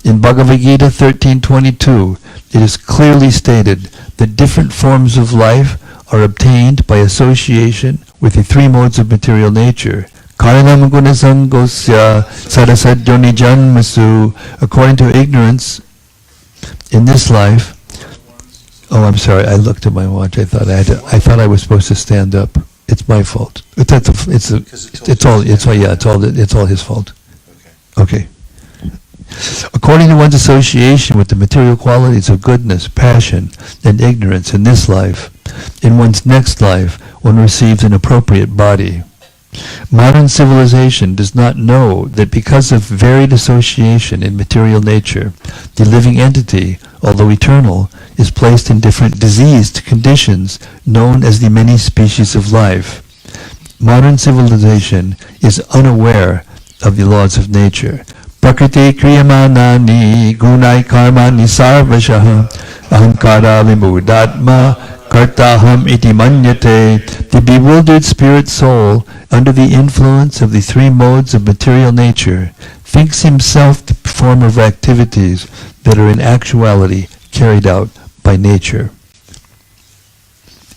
In Bhagavad Gita 13.22, it is clearly stated that different forms of life are obtained by association with the 3 modes of material nature. Karanam gunasangosya sarasadjoni janmasu. According to ignorance, in this life. Oh, I'm sorry. I looked at my watch. I thought I was supposed to stand up. It's my fault. It's all his fault. Okay. According to one's association with the material qualities of goodness, passion, and ignorance in this life, in one's next life, one receives an appropriate body. Modern civilization does not know that because of varied association in material nature, the living entity, although eternal, is placed in different diseased conditions known as the many species of life. Modern civilization is unaware of the laws of nature. Prakriti kriyamanani gunai karmani sarvashaha ahamkara vimudatma kartaham iti manyate. The bewildered spirit soul, under the influence of the 3 modes of material nature, thinks himself the performer of activities that are in actuality carried out by nature.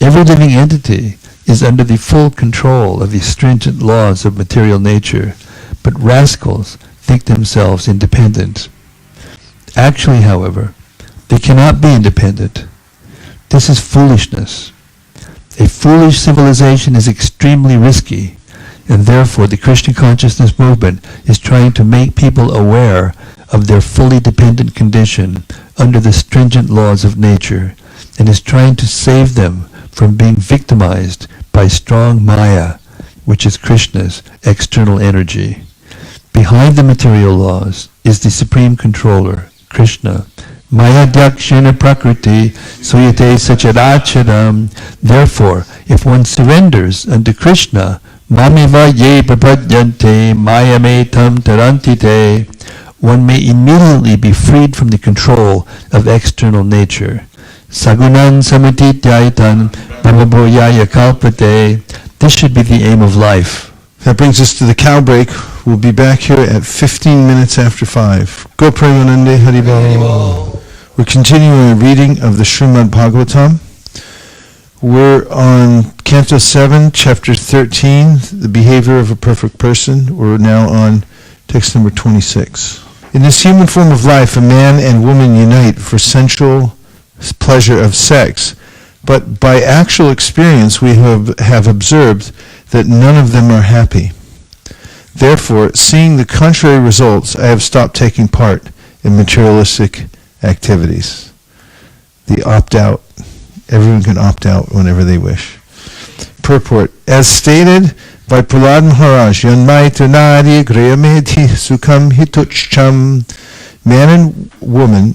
Every living entity is under the full control of the stringent laws of material nature, but rascals think themselves independent. Actually, however, they cannot be independent. This is foolishness. A foolish civilization is extremely risky, and therefore the Krishna consciousness movement is trying to make people aware of their fully dependent condition under the stringent laws of nature, and is trying to save them from being victimized by strong Maya, which is Krishna's external energy. Behind the material laws is the Supreme Controller, Krishna. Maya Dakshina Prakriti Suyate Sacharacharam. Therefore, if one surrenders unto Krishna, Mamiva Ye Prapadyante Mayametam Tarantite, one may immediately be freed from the control of external nature. Sagunan Samatityaitan Brahmabhoyaya Kalpate. This should be the aim of life. That brings us to the cow break. We'll be back here at 15 minutes after 5. Go Premanande Haribol. We're continuing a reading of the Srimad Bhagavatam. We're on Canto 7, Chapter 13, The Behavior of a Perfect Person. We're now on text number 26. In this human form of life, a man and woman unite for sensual pleasure of sex, but by actual experience we have observed that none of them are happy. Therefore, seeing the contrary results, I have stopped taking part in materialistic activities. The opt-out, everyone can opt out whenever they wish. Purport, as stated by Prahlad Maharaj, Yanmaitu nadi griyamedhi sukham hituchcham, man and woman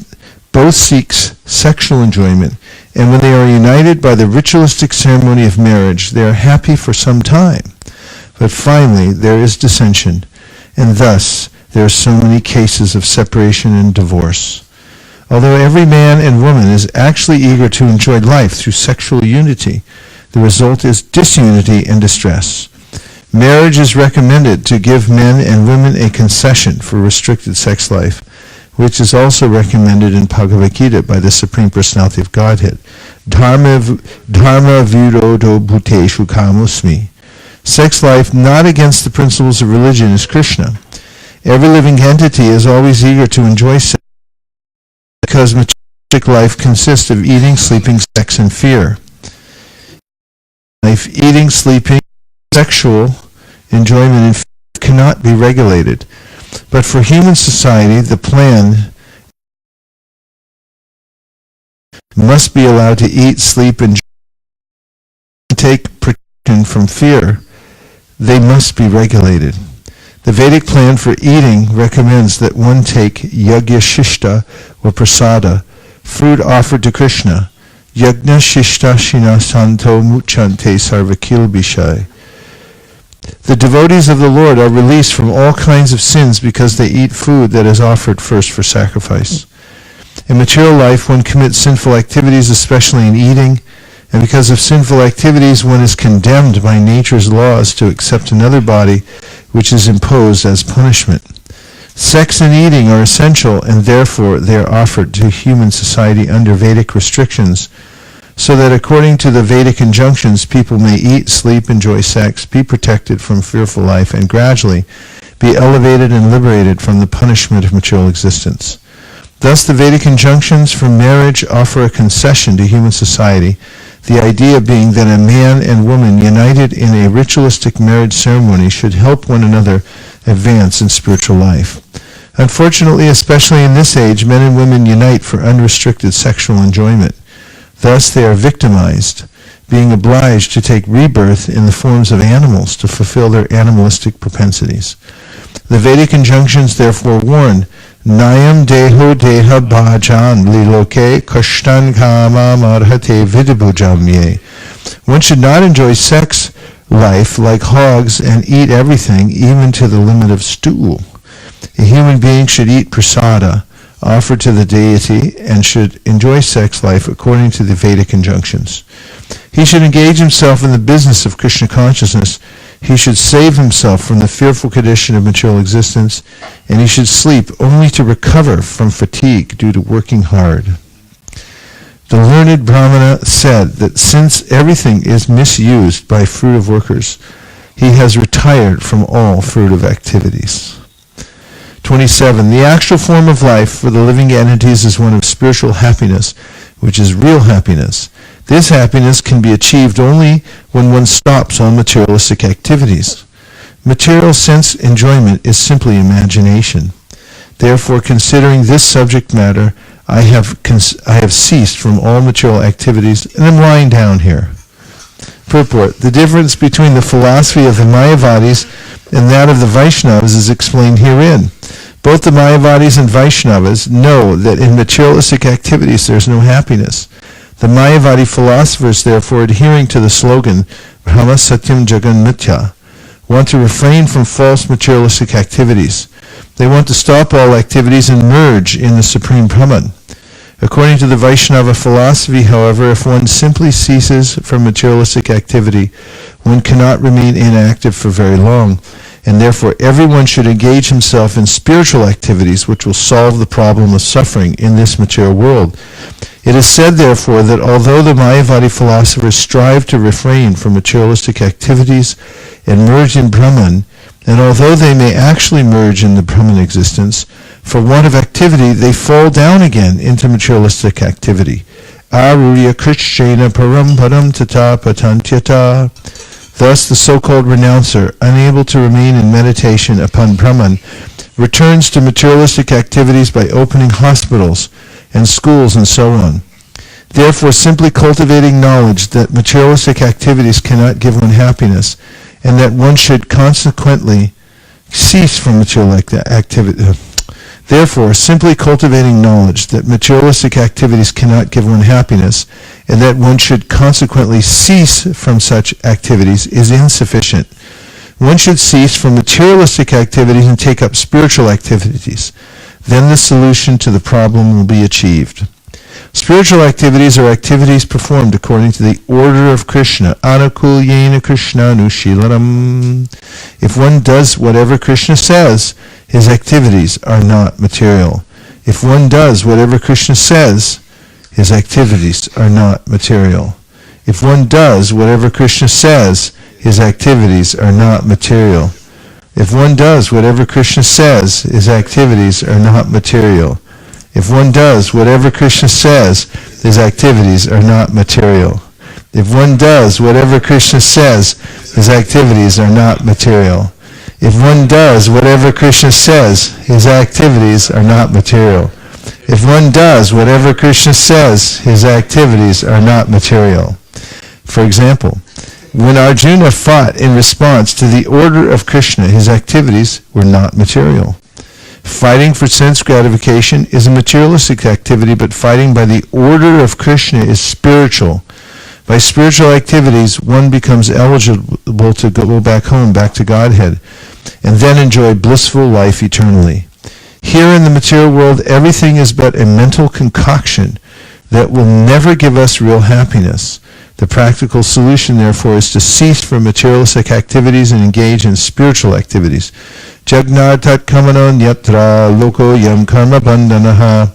both seeks sexual enjoyment, and when they are united by the ritualistic ceremony of marriage, they are happy for some time. But finally, there is dissension, and thus there are so many cases of separation and divorce. Although every man and woman is actually eager to enjoy life through sexual unity, the result is disunity and distress. Marriage is recommended to give men and women a concession for restricted sex life, which is also recommended in Bhagavad Gita by the Supreme Personality of Godhead. Dharma virodo bhuteshu kamosmi. Sex life not against the principles of religion is Krishna. Every living entity is always eager to enjoy sex because materialistic life consists of eating, sleeping, sex, and fear. Life, eating, sleeping, sexual enjoyment, and fear cannot be regulated. But for human society, the plan must be allowed to eat, sleep, and take protection from fear. They must be regulated. The Vedic plan for eating recommends that one take yagya shishta or prasada, food offered to Krishna. Yagna shishta shina santo muchante sarvakilbishai. The devotees of the Lord are released from all kinds of sins because they eat food that is offered first for sacrifice. In material life, one commits sinful activities, especially in eating, and because of sinful activities, one is condemned by nature's laws to accept another body, which is imposed as punishment. Sex and eating are essential, and therefore they are offered to human society under Vedic restrictions, so that according to the Vedic injunctions, people may eat, sleep, enjoy sex, be protected from fearful life, and gradually be elevated and liberated from the punishment of material existence. Thus, the Vedic injunctions for marriage offer a concession to human society, the idea being that a man and woman united in a ritualistic marriage ceremony should help one another advance in spiritual life. Unfortunately, especially in this age, men and women unite for unrestricted sexual enjoyment. Thus, they are victimized, being obliged to take rebirth in the forms of animals to fulfill their animalistic propensities. The Vedic injunctions therefore warn, Nayam deho deha bhajan liloke kashtan kama marhate vidibhujamye. One should not enjoy sex life like hogs and eat everything, even to the limit of stool. A human being should eat prasada, offered to the deity, and should enjoy sex life according to the Vedic injunctions. He should engage himself in the business of Krishna consciousness. He should save himself from the fearful condition of material existence, and he should sleep only to recover from fatigue due to working hard. The learned Brahmana said that since everything is misused by fruitive workers, he has retired from all fruitive activities. 27. The actual form of life for the living entities is one of spiritual happiness, which is real happiness. This happiness can be achieved only when one stops all materialistic activities. Material sense enjoyment is simply imagination. Therefore, considering this subject matter, I have ceased from all material activities, and am lying down here. Purport. The difference between the philosophy of the Mayavadis and that of the Vaishnavas is explained herein. Both the Mayavadis and Vaishnavas know that in materialistic activities there is no happiness. The Mayavadi philosophers, therefore, adhering to the slogan, Brahma Satyam Jagan Mithya, want to refrain from false materialistic activities. They want to stop all activities and merge in the Supreme Brahman. According to the Vaishnava philosophy, however, if one simply ceases from materialistic activity, one cannot remain inactive for very long, and therefore everyone should engage himself in spiritual activities which will solve the problem of suffering in this material world. It is said, therefore, that although the Mayavadi philosophers strive to refrain from materialistic activities and merge in Brahman, and although they may actually merge in the Brahman existence, for want of activity they fall down again into materialistic activity. arurya krishena param padam tata patantyata. Thus the so-called renouncer, unable to remain in meditation upon Brahman, returns to materialistic activities by opening hospitals and schools and so on. Therefore, simply cultivating knowledge that materialistic activities cannot give one happiness, and that one should consequently cease from material activity. Therefore, simply cultivating knowledge that materialistic activities cannot give one happiness, and that one should consequently cease from such activities is insufficient. One should cease from materialistic activities and take up spiritual activities. Then the solution to the problem will be achieved. Spiritual activities are activities performed according to the order of Krishna. Anukulyena Krishnanushilaram. If one does whatever Krishna says, his activities are not material. If one does whatever Krishna says, his activities are not material. If one does whatever Krishna says, his activities are not material. If one does whatever Krishna says, his activities are not material. If one does whatever Krishna says, his activities are not material. If one does whatever Krishna says, his activities are not material. If one does whatever Krishna says, his activities are not material. If one does whatever Krishna says, his activities are not material. For example, when Arjuna fought in response to the order of Krishna, his activities were not material. Fighting for sense gratification is a materialistic activity, but fighting by the order of Krishna is spiritual. By spiritual activities, one becomes eligible to go back home, back to Godhead, and then enjoy blissful life eternally. Here in the material world, everything is but a mental concoction that will never give us real happiness. The practical solution, therefore, is to cease from materialistic activities and engage in spiritual activities. Jagnartat kamano nyatra loko yam karma bandhanaha.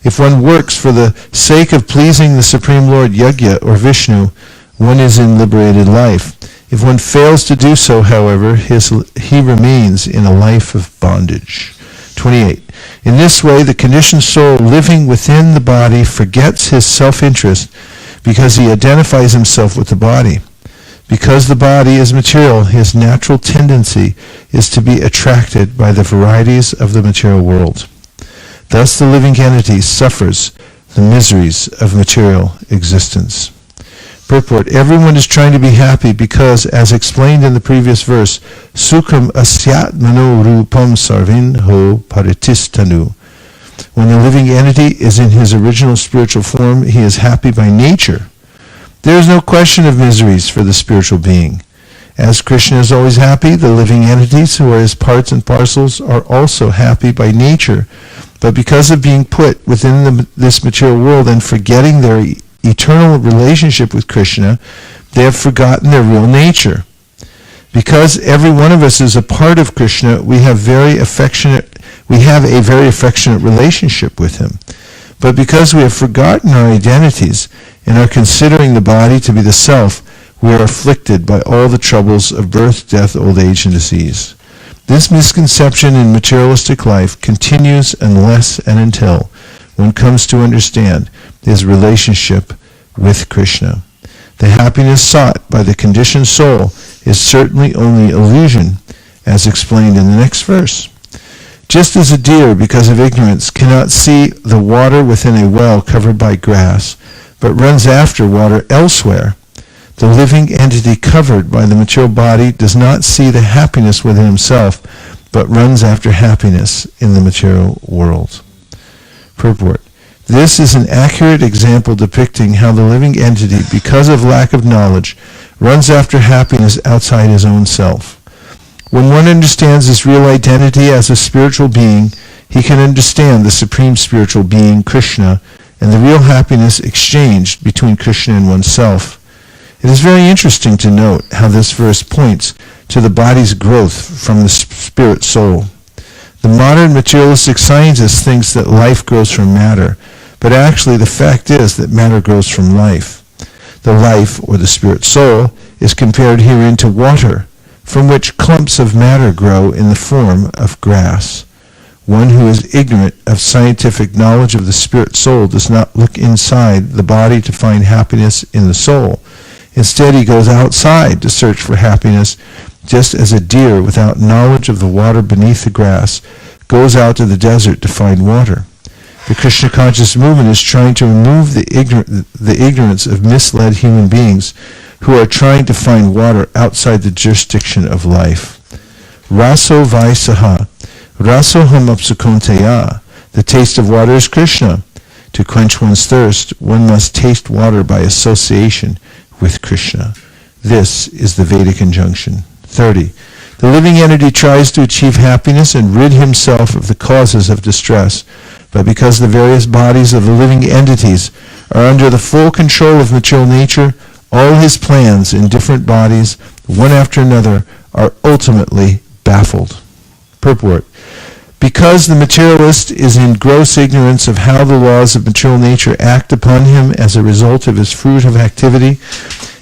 If one works for the sake of pleasing the Supreme Lord Yajna or Vishnu, one is in liberated life. If one fails to do so, however, he remains in a life of bondage. 28. In this way, the conditioned soul living within the body forgets his self-interest because he identifies himself with the body. Because the body is material, his natural tendency is to be attracted by the varieties of the material world. Thus the living entity suffers the miseries of material existence. Purport: everyone is trying to be happy because, as explained in the previous verse, Sukham asyat mano rupam sarvin ho paritistanu. When the living entity is in his original spiritual form, he is happy by nature. There is no question of miseries for the spiritual being. As Krishna is always happy, the living entities who are his parts and parcels are also happy by nature. But because of being put within this material world and forgetting their eternal relationship with Krishna, they have forgotten their real nature. Because every one of us is a part of Krishna, we have a very affectionate relationship with him. But because we have forgotten our identities and are considering the body to be the self, we are afflicted by all the troubles of birth, death, old age, and disease. This misconception in materialistic life continues unless and until one comes to understand his relationship with Krishna. The happiness sought by the conditioned soul is certainly only illusion, as explained in the next verse. Just as a deer, because of ignorance, cannot see the water within a well covered by grass, but runs after water elsewhere, the living entity covered by the material body does not see the happiness within himself, but runs after happiness in the material world. Purport: this is an accurate example depicting how the living entity, because of lack of knowledge, runs after happiness outside his own self. When one understands his real identity as a spiritual being, he can understand the supreme spiritual being, Krishna, and the real happiness exchanged between Krishna and oneself. It is very interesting to note how this verse points to the body's growth from the spirit soul. The modern materialistic scientist thinks that life grows from matter, but actually the fact is that matter grows from life. The life, or the spirit soul, is compared herein to water, from which clumps of matter grow in the form of grass. One who is ignorant of scientific knowledge of the spirit soul does not look inside the body to find happiness in the soul. Instead, he goes outside to search for happiness, just as a deer without knowledge of the water beneath the grass goes out to the desert to find water. The Krishna conscious movement is trying to remove the ignorance of misled human beings who are trying to find water outside the jurisdiction of life. Raso Vaisaha, Raso Hamapsukonteya. The taste of water is Krishna. To quench one's thirst, one must taste water by association with Krishna. This is the Vedic injunction. 30. The living entity tries to achieve happiness and rid himself of the causes of distress, but because the various bodies of the living entities are under the full control of material nature, all his plans in different bodies, one after another, are ultimately baffled. Purport. Because the materialist is in gross ignorance of how the laws of material nature act upon him as a result of his fruit of activity,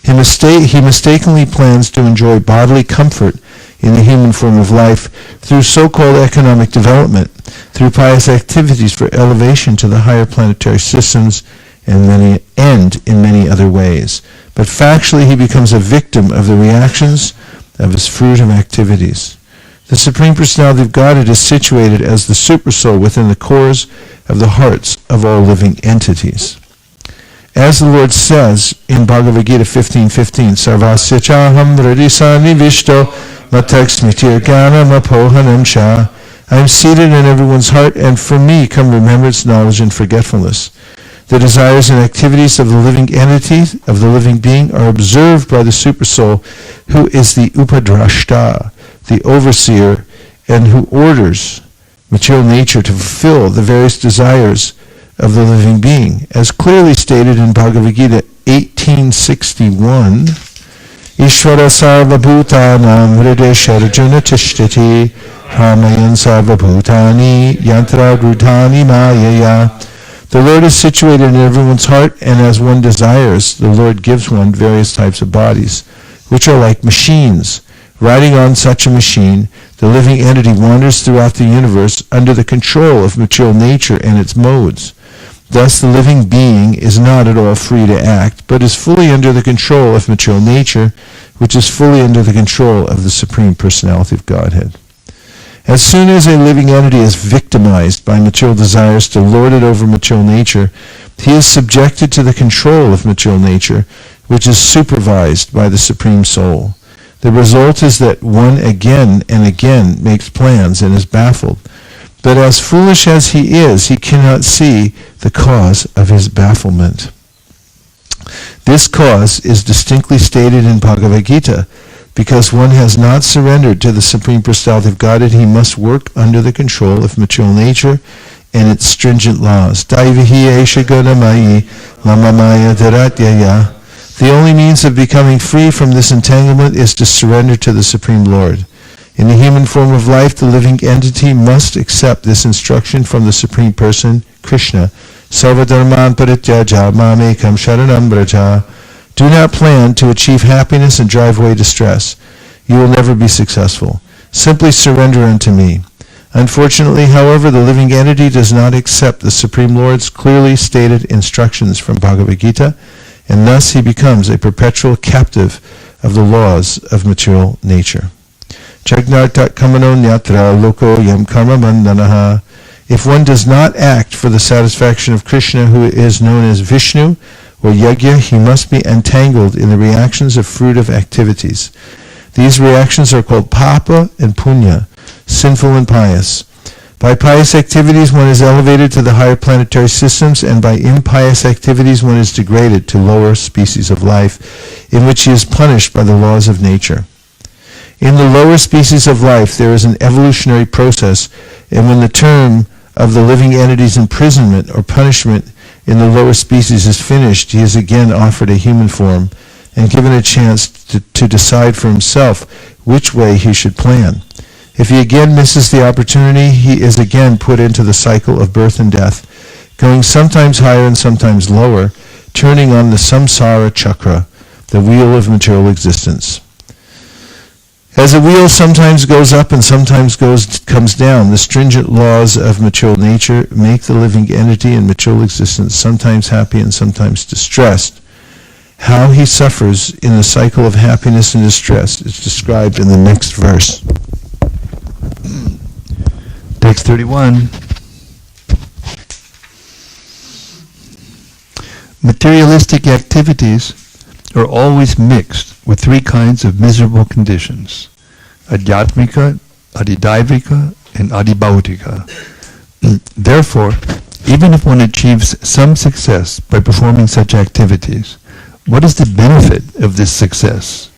he mistakenly plans to enjoy bodily comfort in the human form of life through so-called economic development, through pious activities for elevation to the higher planetary systems, and in many other ways. But factually he becomes a victim of the reactions of his fruit of activities. The Supreme Personality of Godhead is situated as the Supersoul within the cores of the hearts of all living entities. As the Lord says in Bhagavad Gita 15:15, Sarvasya chaham hridisani vishto mataksmitir gyanam apohanam cha. I am seated in everyone's heart, and from me come remembrance, knowledge, and forgetfulness. The desires and activities of the living entity, of the living being, are observed by the Supersoul, who is the Upadrashta, the overseer, and who orders material nature to fulfill the various desires of the living being, as clearly stated in Bhagavad Gita 18:61. Ishvara sarvabhutanam hridesharjuna tishtati hamayan sarvabhutani yantrarudhani mayaya. The Lord is situated in everyone's heart, and as one desires, the Lord gives one various types of bodies, which are like machines. Riding on such a machine, the living entity wanders throughout the universe under the control of material nature and its modes. Thus the living being is not at all free to act, but is fully under the control of material nature, which is fully under the control of the Supreme Personality of Godhead. As soon as a living entity is victimized by material desires to lord it over material nature, he is subjected to the control of material nature, which is supervised by the Supreme Soul. The result is that one again and again makes plans and is baffled. But as foolish as he is, he cannot see the cause of his bafflement. This cause is distinctly stated in Bhagavad Gita. Because one has not surrendered to the Supreme Personality of Godhead, he must work under the control of material nature and its stringent laws. Daivihi esha gunamayi lamamaya dharatyaya. The only means of becoming free from this entanglement is to surrender to the Supreme Lord. In the human form of life, the living entity must accept this instruction from the Supreme Person, Krishna. Sarvadharman parityaja mamekam sharanam braja. Do not plan to achieve happiness and drive away distress. You will never be successful. Simply surrender unto me. Unfortunately, however, the living entity does not accept the Supreme Lord's clearly stated instructions from Bhagavad Gita, and thus he becomes a perpetual captive of the laws of material nature. Jagnartat kamano nyatra loko yam karma bandhanaha. If one does not act for the satisfaction of Krishna, who is known as Vishnu, or yajna, he must be entangled in the reactions of fruit of activities. These reactions are called papa and punya, sinful and pious. By pious activities one is elevated to the higher planetary systems, and by impious activities one is degraded to lower species of life, in which he is punished by the laws of nature. In the lower species of life there is an evolutionary process, and when the term of the living entity's imprisonment or punishment in the lower species is finished, he is again offered a human form and given a chance to decide for himself which way he should plan. If he again misses the opportunity, he is again put into the cycle of birth and death, going sometimes higher and sometimes lower, turning on the samsara chakra, the wheel of material existence. As a wheel sometimes goes up and sometimes comes down, the stringent laws of material nature make the living entity in material existence sometimes happy and sometimes distressed. How he suffers in the cycle of happiness and distress is described in the next verse. Text 31. Materialistic activities are always mixed with three kinds of miserable conditions: adhyatmika, adidaivika, and adibhautika. Therefore, even if one achieves some success by performing such activities, what is the benefit of this success?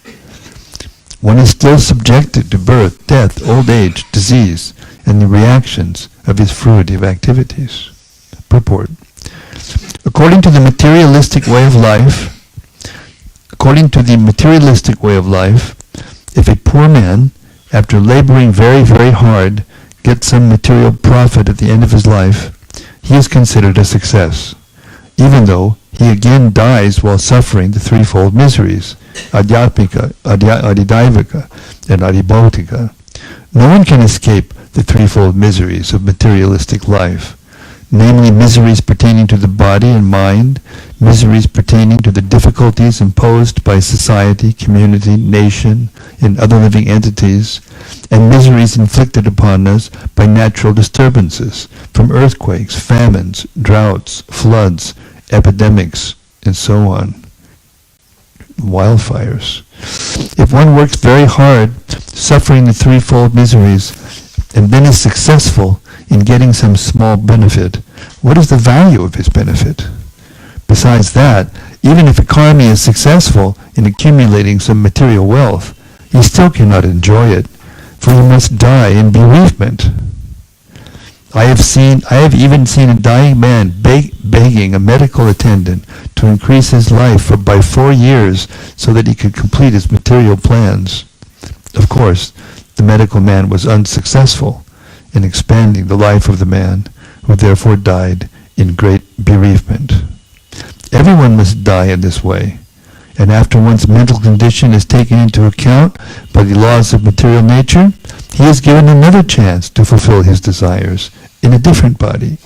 One is still subjected to birth, death, old age, disease, and the reactions of his fruitive activities. Purport. According to the materialistic way of life, if a poor man, after laboring very, very hard, gets some material profit at the end of his life, he is considered a success, even though he again dies while suffering the threefold miseries, adhyatmika, adidaivika, and adibhautika. No one can escape the threefold miseries of materialistic life, namely miseries pertaining to the body and mind, miseries pertaining to the difficulties imposed by society, community, nation, and other living entities, and miseries inflicted upon us by natural disturbances, from earthquakes, famines, droughts, floods, epidemics, and so on. Wildfires. If one works very hard, suffering the threefold miseries, and then is successful in getting some small benefit, what is the value of his benefit? Besides that, even if a karmi is successful in accumulating some material wealth, he still cannot enjoy it, for he must die in bereavement. I have even seen a dying man begging a medical attendant to increase his life by 4 years so that he could complete his material plans. Of course, the medical man was unsuccessful in expanding the life of the man, who therefore died in great bereavement. Everyone must die in this way, and after one's mental condition is taken into account by the laws of material nature, he is given another chance to fulfill his desires in a different body.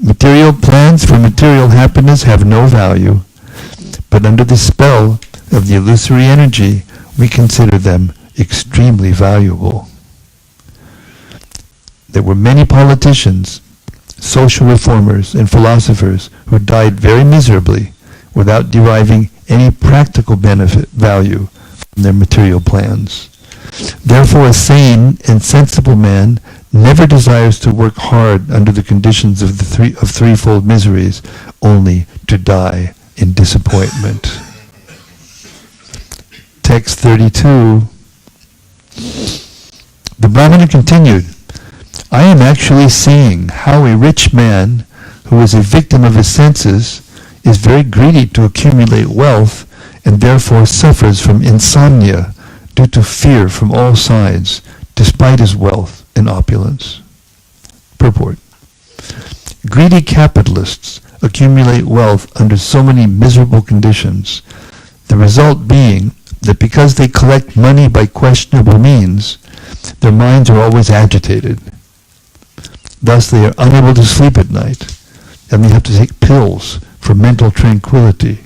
Material plans for material happiness have no value, but under the spell of the illusory energy, we consider them extremely valuable. There were many politicians, social reformers, and philosophers who died very miserably without deriving any practical value from their material plans. Therefore, a sane and sensible man never desires to work hard under the conditions of threefold miseries, only to die in disappointment. Text 32. The Brahmana continued, I am actually seeing how a rich man who is a victim of his senses is very greedy to accumulate wealth and therefore suffers from insomnia due to fear from all sides, despite his wealth and opulence. Purport. Greedy capitalists accumulate wealth under so many miserable conditions, the result being that because they collect money by questionable means, their minds are always agitated. Thus they are unable to sleep at night, and they have to take pills for mental tranquility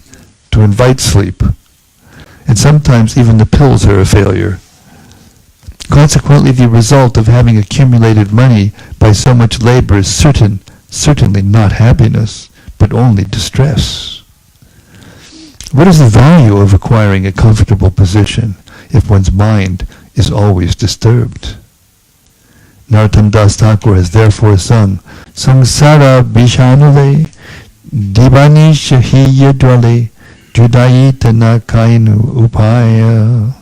to invite sleep. And sometimes even the pills are a failure. Consequently, the result of having accumulated money by so much labor is certainly not happiness, but only distress. What is the value of acquiring a comfortable position if one's mind is always disturbed? Narottam Das Thakur has therefore sung, Samsara Bishanule, Dibani Shahiya Dwale, Judai Tana Kainu Upaya.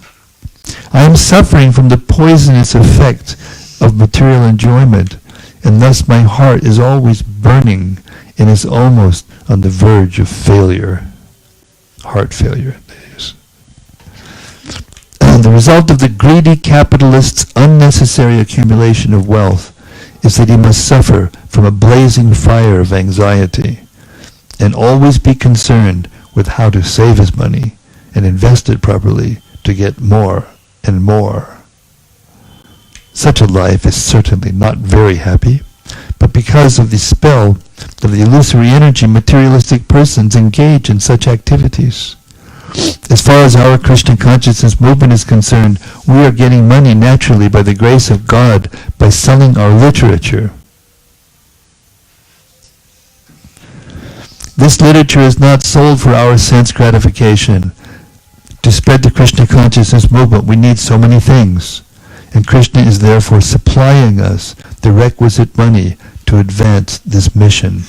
I am suffering from the poisonous effect of material enjoyment, and thus my heart is always burning and is almost on the verge of failure. Heart failure, that is. The result of the greedy capitalist's unnecessary accumulation of wealth is that he must suffer from a blazing fire of anxiety and always be concerned with how to save his money and invest it properly to get more and more. Such a life is certainly not very happy, but because of the spell of the illusory energy, materialistic persons engage in such activities. As far as our Krishna consciousness movement is concerned, we are getting money naturally by the grace of God by selling our literature. This literature is not sold for our sense gratification. To spread the Krishna consciousness movement, we need so many things, and Krishna is therefore supplying us the requisite money to advance this mission.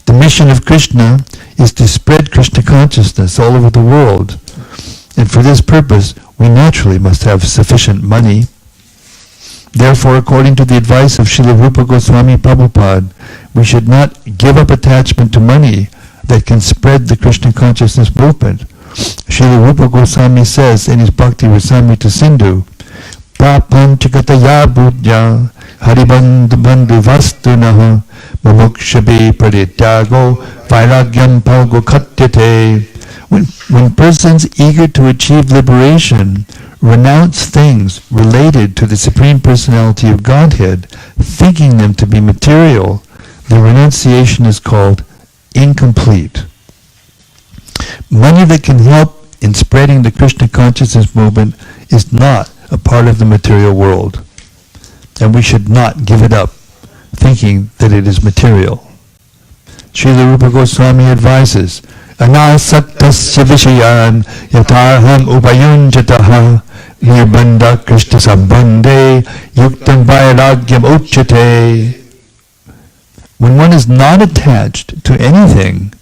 The mission of Krishna is to spread Krishna consciousness all over the world, and for this purpose we naturally must have sufficient money. Therefore, according to the advice of Srila Rupa Goswami Prabhupada, we should not give up attachment to money that can spread the Krishna consciousness movement. Srila Rupa Goswami says in his Bhakti Rasamrita Sindhu, Prapanchakataya budya haribandhu vastunaha mumukshabe parityago vairagyam palgo katyate. When persons eager to achieve liberation renounce things related to the Supreme Personality of Godhead, thinking them to be material, the renunciation is called incomplete. Money that can help in spreading the Krishna consciousness movement is not a part of the material world, and we should not give it up, thinking that it is material. Srila Rupa Goswami advises, Anasaktasya vishayan yatarham upayunjataha nirbandha krishna sambandhe yuktam vairagyam uchate. When one is not attached to anything,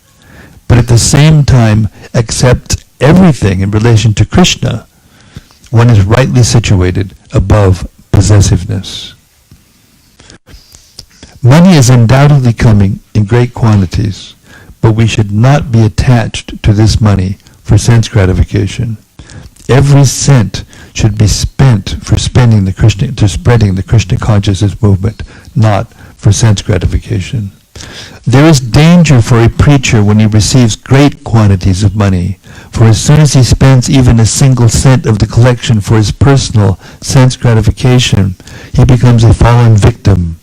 but at the same time accepts everything in relation to Krishna, one is rightly situated above possessiveness. Money is undoubtedly coming in great quantities, but we should not be attached to this money for sense gratification. Every cent should be spent for spreading the Krishna consciousness movement, not for sense gratification. There is danger for a preacher when he receives great quantities of money, for as soon as he spends even a single cent of the collection for his personal sense gratification, he becomes a fallen victim.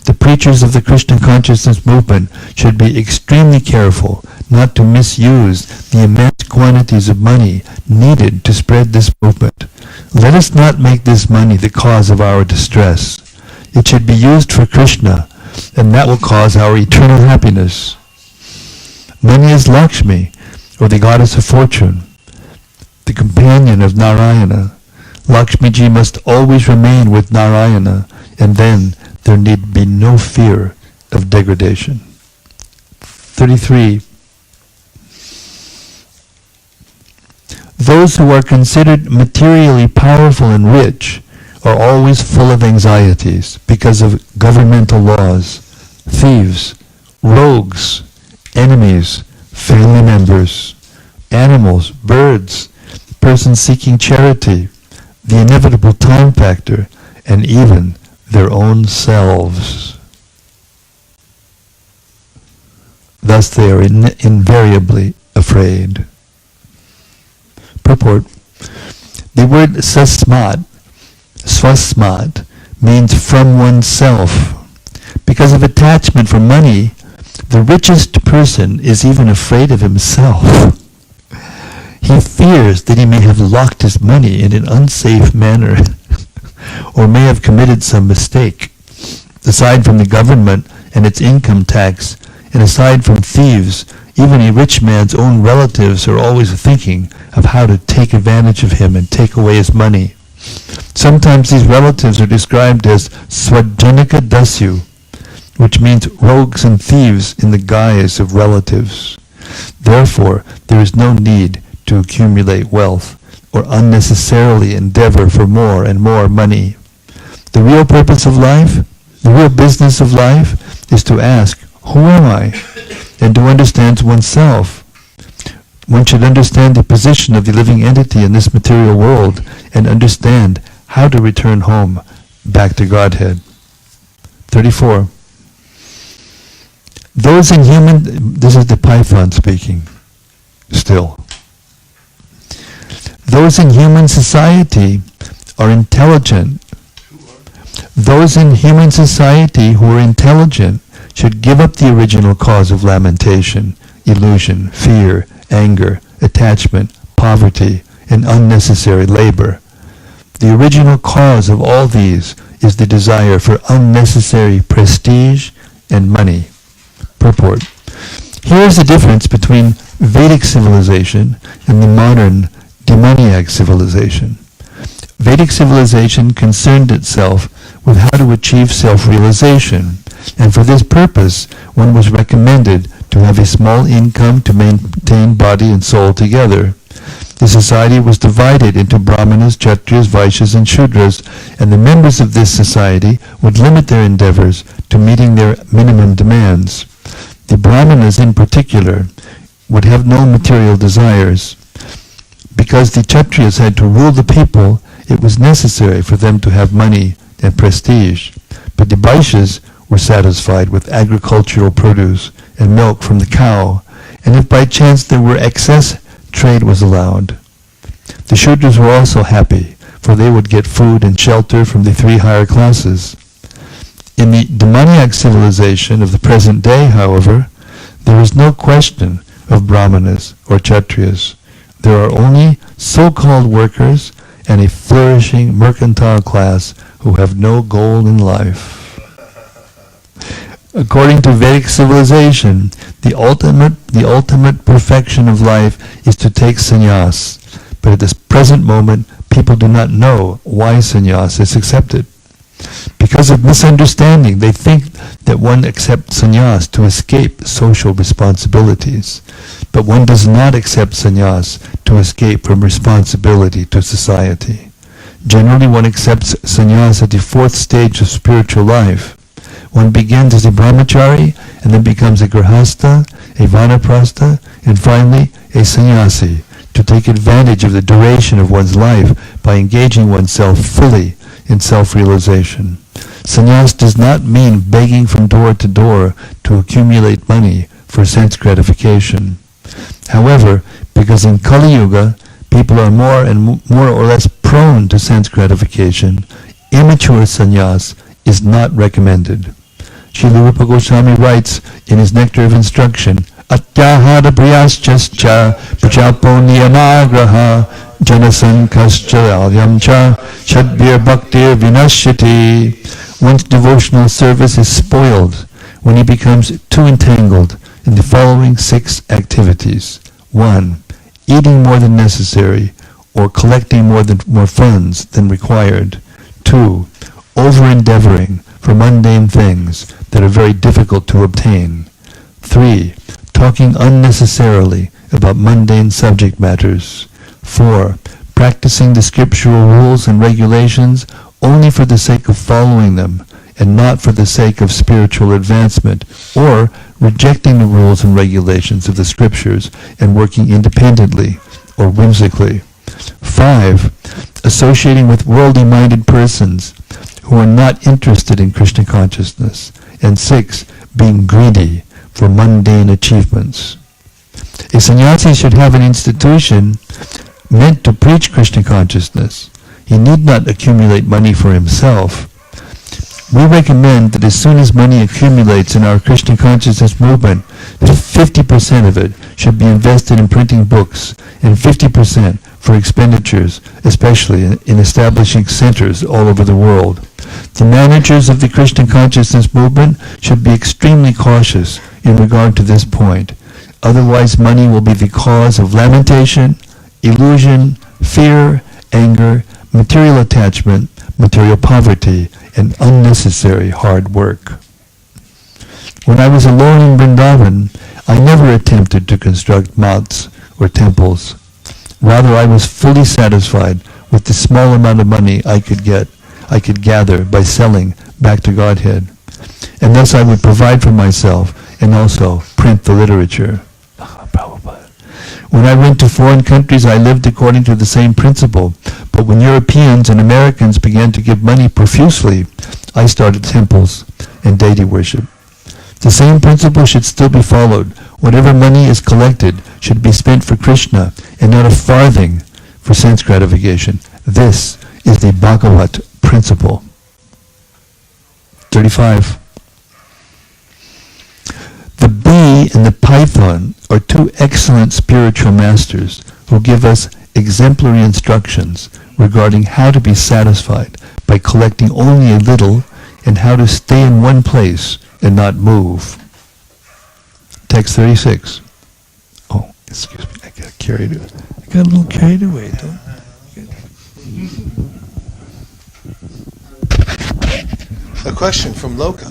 The preachers of the Krishna consciousness movement should be extremely careful not to misuse the immense quantities of money needed to spread this movement. Let us not make this money the cause of our distress. It should be used for Krishna, and that will cause our eternal happiness. Money is Lakshmi, or the goddess of fortune, the companion of Narayana. Lakshmi ji must always remain with Narayana, and then there need be no fear of degradation. 33. Those who are considered materially powerful and rich are always full of anxieties because of governmental laws, thieves, rogues, enemies, family members, animals, birds, persons seeking charity, the inevitable time factor, and even their own selves. Thus they are invariably afraid. Purport. The word swasmat means from oneself. Because of attachment for money, the richest person is even afraid of himself. He fears that he may have locked his money in an unsafe manner or may have committed some mistake. Aside from the government and its income tax, and aside from thieves, even a rich man's own relatives are always thinking of how to take advantage of him and take away his money. Sometimes these relatives are described as swajanika dasyu, which means rogues and thieves in the guise of relatives. Therefore, there is no need to accumulate wealth or unnecessarily endeavor for more and more money. The real purpose of life, the real business of life, is to ask, who am I? And to understand oneself. One should understand the position of the living entity in this material world and understand how to return home, back to Godhead. 34. Those in human, this is the Python speaking, still. Those in human society are intelligent. Those in human society who are intelligent should give up the original cause of lamentation, illusion, fear, anger, attachment, poverty, and unnecessary labor. The original cause of all these is the desire for unnecessary prestige and money. Purport. Here is the difference between Vedic civilization and the modern demoniac civilization. Vedic civilization concerned itself with how to achieve self-realization, and for this purpose one was recommended to have a small income to maintain body and soul together. The society was divided into Brahmanas, Kshatriyas, Vaishyas, and Shudras, and the members of this society would limit their endeavors to meeting their minimum demands. The Brahmanas in particular would have no material desires. Because the Kshatriyas had to rule the people, it was necessary for them to have money and prestige. But the Vaishyas were satisfied with agricultural produce and milk from the cow, and if by chance there were excess, trade was allowed. The Shudras were also happy, for they would get food and shelter from the three higher classes. In the demoniac civilization of the present day, however, there is no question of Brahmanas or Kshatriyas. There are only so-called workers and a flourishing mercantile class who have no goal in life. According to Vedic civilization, the ultimate perfection of life is to take sannyas. But at this present moment, people do not know why sannyas is accepted. Because of misunderstanding, they think that one accepts sannyas to escape social responsibilities. But one does not accept sannyas to escape from responsibility to society. Generally, one accepts sannyas at the fourth stage of spiritual life. One begins as a brahmachari and then becomes a grihastha, a vanaprastha, and finally a sannyasi, to take advantage of the duration of one's life by engaging oneself fully in self-realization. Sannyas does not mean begging from door to door to accumulate money for sense gratification. However, because in Kali Yuga, people are more or less prone to sense gratification, immature sannyas is not recommended. Srila Rupa Goswami writes in his Nectar of Instruction, Atyahara priyaschascha prajapo niyamagraha janasankascha alyamcha shadbir bhaktir vinashyati. One's devotional service is spoiled when he becomes too entangled in the following 6 activities. 1. Eating more than necessary or collecting more funds than required. 2. Over-endeavoring for mundane things that are very difficult to obtain. 3. Talking unnecessarily about mundane subject matters. 4. Practicing the scriptural rules and regulations only for the sake of following them and not for the sake of spiritual advancement, or rejecting the rules and regulations of the scriptures and working independently or whimsically. 5. Associating with worldly-minded persons who are not interested in Krishna consciousness. And 6. Being greedy for mundane achievements. A sannyasi should have an institution meant to preach Krishna consciousness. He need not accumulate money for himself. We recommend that as soon as money accumulates in our Krishna consciousness movement, 50% of it should be invested in printing books and 50% for expenditures, especially in establishing centers all over the world. The managers of the Krishna consciousness movement should be extremely cautious in regard to this point. Otherwise, money will be the cause of lamentation, illusion, fear, anger, material attachment, material poverty, and unnecessary hard work. When I was alone in Vrindavan, I never attempted to construct mats or temples. Rather, I was fully satisfied with the small amount of money I could gather by selling back to Godhead. And thus I would provide for myself and also print the literature. When I went to foreign countries, I lived according to the same principle. But when Europeans and Americans began to give money profusely, I started temples and deity worship. The same principle should still be followed. Whatever money is collected should be spent for Krishna and not a farthing for sense gratification. This is the Bhagavat principle. 35. The bee and the python are two excellent spiritual masters who give us exemplary instructions regarding how to be satisfied by collecting only a little and how to stay in one place and not move. Text 36. Oh, excuse me, I got carried away. I got a little carried away, though. A question from Loka.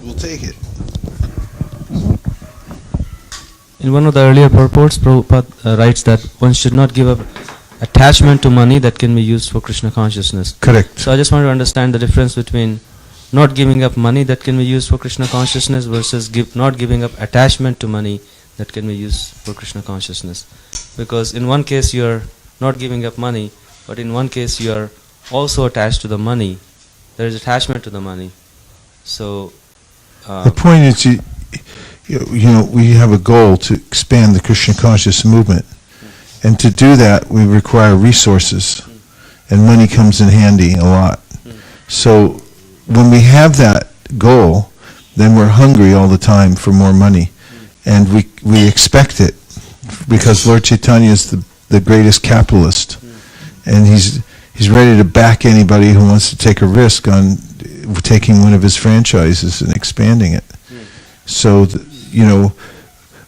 We'll take it. In one of the earlier purports, Prabhupada writes that one should not give up attachment to money that can be used for Krishna consciousness. Correct. So I just want to understand the difference between not giving up money that can be used for Krishna consciousness versus not giving up attachment to money that can be used for Krishna consciousness. Because in one case you are not giving up money, but in one case you are also attached to the money. There is attachment to the money. So the point is, we have a goal to expand the Krishna conscious movement. And to do that, we require resources. And money comes in handy a lot. So when we have that goal, then we're hungry all the time for more money. And we expect it. Because Lord Chaitanya is the greatest capitalist. And he's ready to back anybody who wants to take a risk on taking one of his franchises and expanding it. So,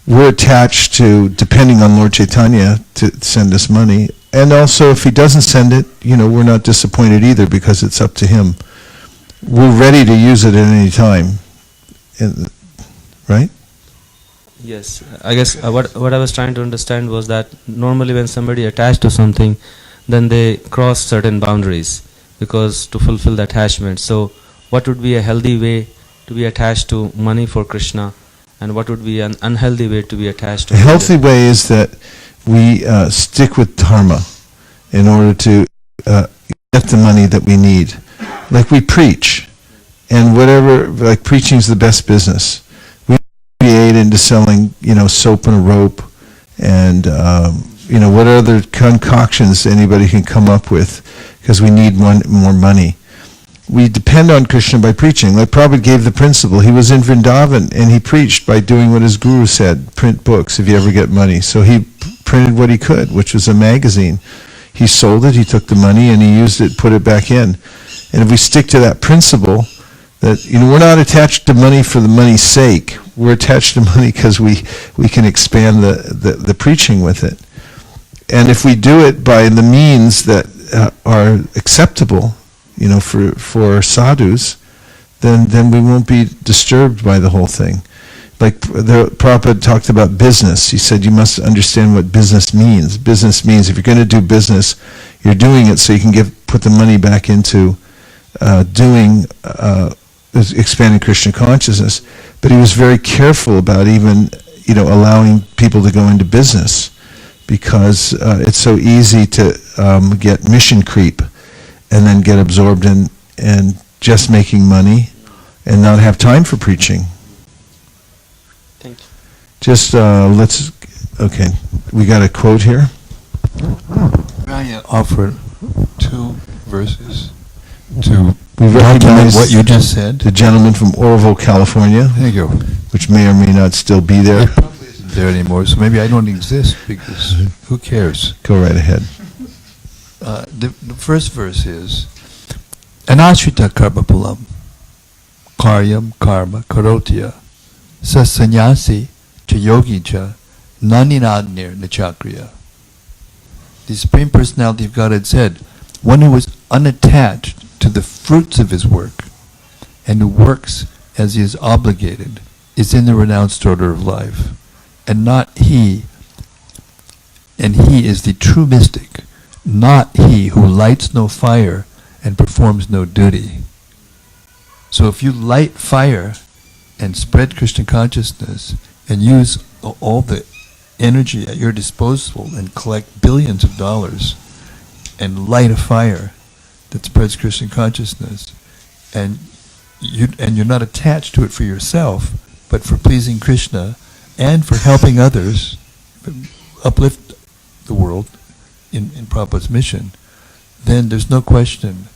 we're attached to depending on Lord Chaitanya to send us money. And also, if he doesn't send it, we're not disappointed either because it's up to him. We're ready to use it at any time. Right? yes, I guess what I was trying to understand was that normally when somebody attached to something, then they cross certain boundaries because to fulfill the attachment. So what would be a healthy way to be attached to money for Krishna, and what would be an unhealthy way to be attached to? A healthy way is that we stick with dharma in order to get the money that we need. Like we preach, and like preaching is the best business. We create into selling, soap and a rope, and what other concoctions anybody can come up with, because we need more money. We depend on Krishna by preaching. Like Prabhupada gave the principle. He was in Vrindavan and he preached by doing what his guru said, print books if you ever get money. So he printed what he could, which was a magazine. He sold it, he took the money and he used it, put it back in. And if we stick to that principle, that we're not attached to money for the money's sake. We're attached to money because we can expand the preaching with it. And if we do it by the means that are acceptable, for sadhus, then we won't be disturbed by the whole thing. Like the Prabhupada talked about business. He said you must understand what business means. Business means if you're going to do business, you're doing it so you can put the money back into expanding Krishna consciousness. But he was very careful about even allowing people to go into business, because it's so easy to get mission creep and then get absorbed in just making money and not have time for preaching. Thank you. Just okay, we got a quote here. May I offer 2 verses We to recognize document what you just said? the gentleman from Oroville, California, There you go. which may or may not still be there. It probably isn't there anymore, so maybe I don't exist, because who cares? Go right ahead. The first verse is Anashrita karma pulam karyam karma karotya sa sannyasi cha yogi cha naninadnir nachakriya. The Supreme Personality of God had said, one who is unattached to the fruits of his work and who works as he is obligated is in the renounced order of life, and he is the true mystic, not he who lights no fire and performs no duty. So if you light fire and spread Krishna consciousness and use all the energy at your disposal and collect billions of dollars and light a fire that spreads Krishna consciousness, and you're not attached to it for yourself, but for pleasing Krishna and for helping others, uplift the world in Prabhupada's mission, then there's no question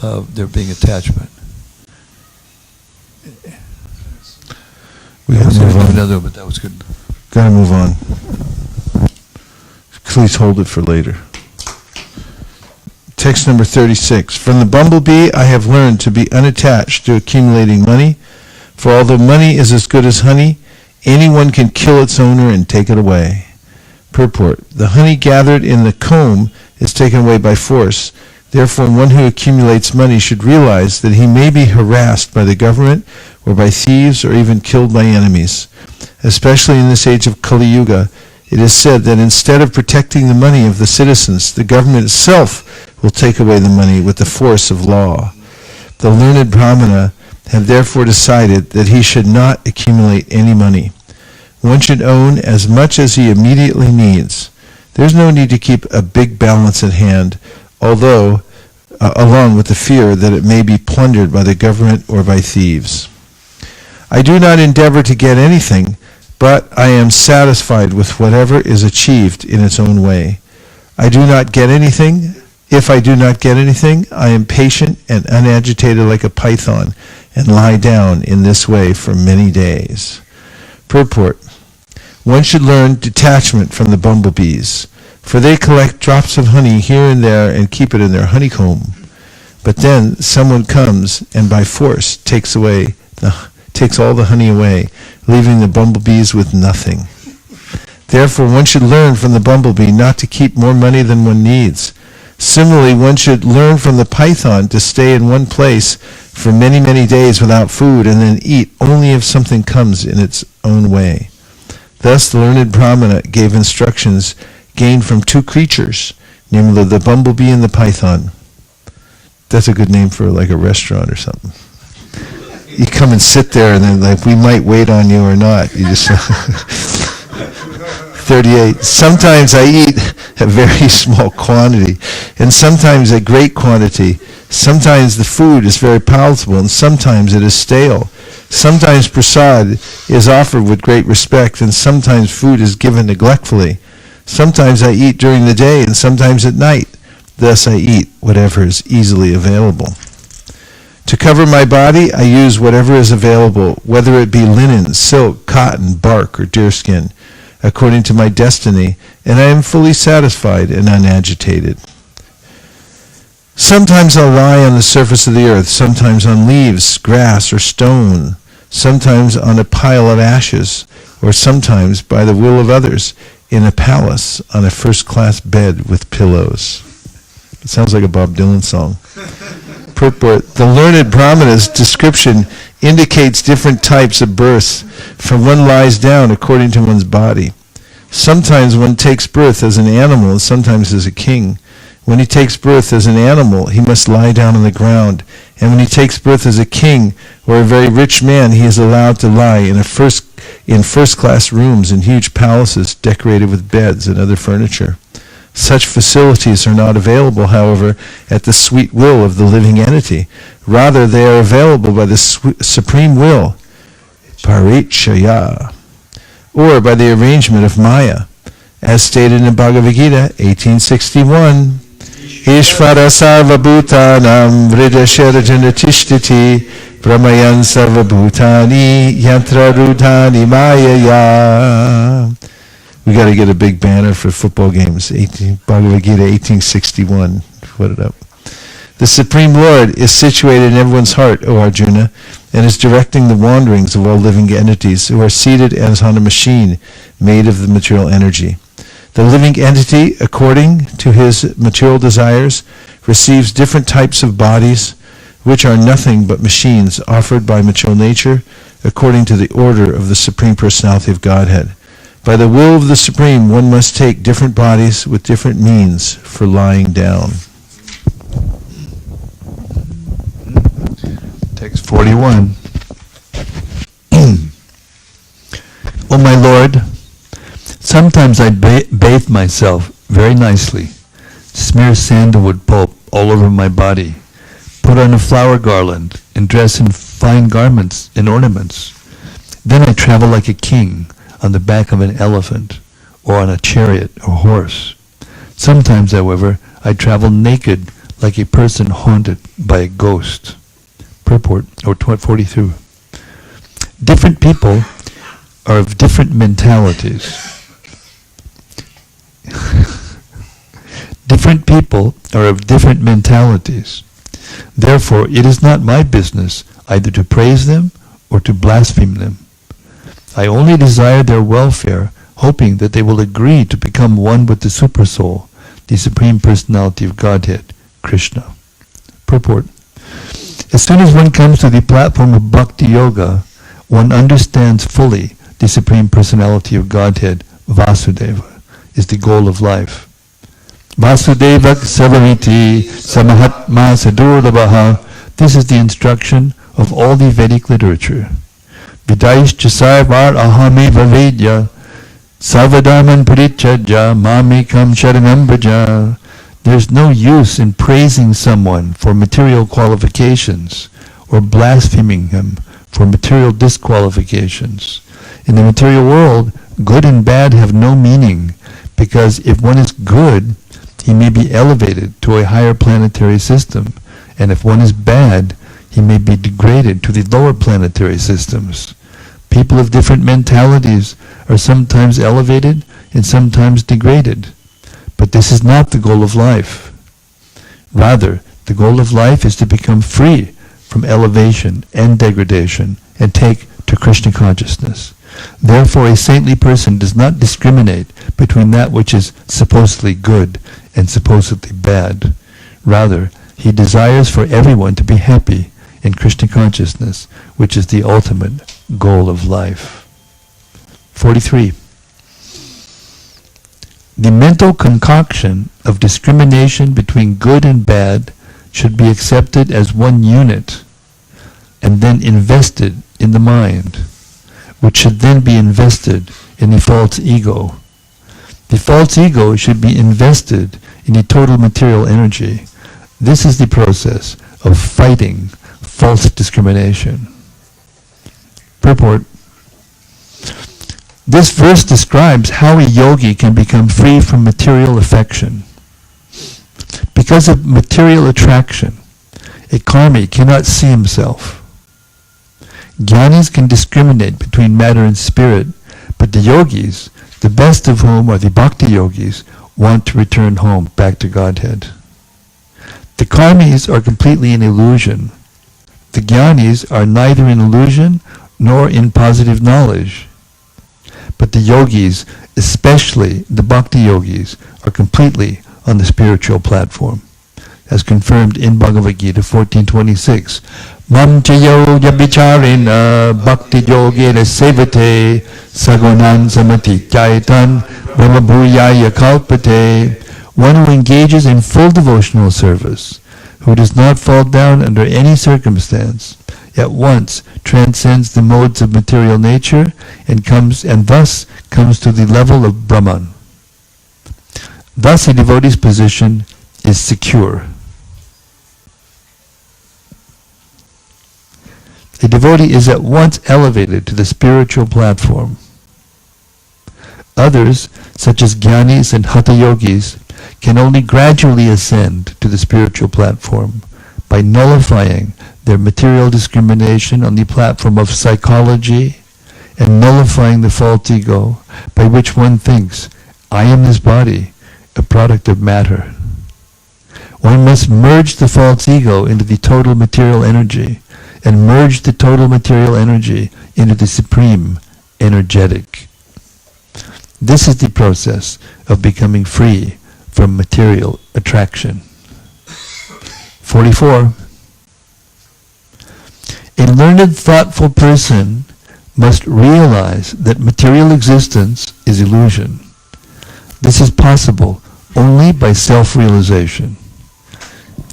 of there being attachment. We have to move on. Another, but that was good. Gotta move on. Please hold it for later. Text number 36. From the bumblebee I have learned to be unattached to accumulating money, for although money is as good as honey, anyone can kill its owner and take it away. Purport. The honey gathered in the comb is taken away by force. Therefore, one who accumulates money should realize that he may be harassed by the government or by thieves or even killed by enemies. Especially in this age of Kali Yuga, it is said that instead of protecting the money of the citizens, the government itself will take away the money with the force of law. The learned Brahmana have therefore decided that he should not accumulate any money. One should own as much as he immediately needs. There's no need to keep a big balance at hand, although along with the fear that it may be plundered by the government or by thieves. I do not endeavor to get anything, but I am satisfied with whatever is achieved in its own way. I do not get anything. If I do not get anything, I am patient and unagitated like a python, and lie down in this way for many days. Purport. One should learn detachment from the bumblebees, for they collect drops of honey here and there and keep it in their honeycomb. But then someone comes and by force takes all the honey away, leaving the bumblebees with nothing. Therefore, one should learn from the bumblebee not to keep more money than one needs. Similarly, one should learn from the python to stay in one place for many, many days without food and then eat only if something comes in its own way. Thus, the learned Brahmana gave instructions gained from two creatures, namely the bumblebee and the python. That's a good name for like a restaurant or something. You come and sit there and then like, we might wait on you or not. You just 38. Sometimes I eat a very small quantity, and sometimes a great quantity. Sometimes the food is very palatable, and sometimes it is stale. Sometimes prasad is offered with great respect, and sometimes food is given neglectfully. Sometimes I eat during the day, and sometimes at night. Thus I eat whatever is easily available. To cover my body, I use whatever is available, whether it be linen, silk, cotton, bark, or deerskin, according to my destiny, and I am fully satisfied and unagitated. Sometimes I'll lie on the surface of the earth, sometimes on leaves, grass, or stone, sometimes on a pile of ashes, or sometimes, by the will of others, in a palace on a first-class bed with pillows. It sounds like a Bob Dylan song. Purport. The learned Brahmana's description indicates different types of births, for one lies down according to one's body. Sometimes one takes birth as an animal and sometimes as a king. When he takes birth as an animal, he must lie down on the ground. And when he takes birth as a king or a very rich man, he is allowed to lie in first-class rooms in huge palaces decorated with beds and other furniture. Such facilities are not available, however, at the sweet will of the living entity. Rather, they are available by the supreme will, Parichaya, or by the arrangement of Maya, as stated in Bhagavad Gita 1861. Ishvara sarva bhutanam vridashirajana tishtiti brahmayan sarva bhutani yantra rudhani mayaya. We got to get a big banner for football games. Bhagavad Gita 1861. Put it up. The Supreme Lord is situated in everyone's heart, O Arjuna, and is directing the wanderings of all living entities who are seated as on a machine made of the material energy. The living entity, according to his material desires, receives different types of bodies, which are nothing but machines offered by material nature, according to the order of the Supreme Personality of Godhead. By the will of the Supreme, one must take different bodies with different means for lying down. Text 41. O my Lord, sometimes I bathe myself very nicely, smear sandalwood pulp all over my body, put on a flower garland, and dress in fine garments and ornaments. Then I travel like a king on the back of an elephant, or on a chariot or horse. Sometimes, however, I travel naked like a person haunted by a ghost. Purport, or 42. Different people are of different mentalities. Different people are of different mentalities. Therefore, it is not my business either to praise them or to blaspheme them. I only desire their welfare, hoping that they will agree to become one with the Supersoul, the Supreme Personality of Godhead, Krishna. Purport. As soon as one comes to the platform of Bhakti Yoga, one understands fully the Supreme Personality of Godhead, Vasudeva, is the goal of life. Vasudeva Savariti Samahatma Sadurlabhaha. This is the instruction of all the Vedic literature. Vidaish Jasarvar Ahame Vavedya Savadaman Parichaja Mamekam Sharanam Braja. There's no use in praising someone for material qualifications or blaspheming him for material disqualifications. In the material world, good and bad have no meaning, because if one is good, he may be elevated to a higher planetary system, and if one is bad, he may be degraded to the lower planetary systems. People of different mentalities are sometimes elevated and sometimes degraded. But this is not the goal of life. Rather, the goal of life is to become free from elevation and degradation and take to Krishna consciousness. Therefore, a saintly person does not discriminate between that which is supposedly good and supposedly bad. Rather, he desires for everyone to be happy in Krishna consciousness, which is the ultimate goal of life. 43. The mental concoction of discrimination between good and bad should be accepted as one unit and then invested in the mind, which should then be invested in the false ego. The false ego should be invested in the total material energy. This is the process of fighting false discrimination. Purport. This verse describes how a yogi can become free from material affection. Because of material attraction, a karmi cannot see himself. Jnanis can discriminate between matter and spirit, but the yogis, the best of whom are the bhakti yogis, want to return home back to Godhead. The karmis are completely in illusion. The jnanis are neither in illusion nor in positive knowledge. But the yogis, especially the bhakti yogis, are completely on the spiritual platform, as confirmed in Bhagavad Gita 14.26. Mam chayo yabicharena bhakti yogena sevate sagunan samati jayatan brahmabhuyaya kalpate. One who engages in full devotional service, who does not fall down under any circumstance, at once transcends the modes of material nature and thus comes to the level of Brahman. Thus a devotee's position is secure. A devotee is at once elevated to the spiritual platform. Others, such as jnanis and hatha yogis, can only gradually ascend to the spiritual platform by nullifying their material discrimination on the platform of psychology and nullifying the false ego by which one thinks, I am this body, a product of matter. One must merge the false ego into the total material energy and merge the total material energy into the supreme energetic. This is the process of becoming free from material attraction. 44. A learned, thoughtful person must realize that material existence is illusion. This is possible only by self-realization.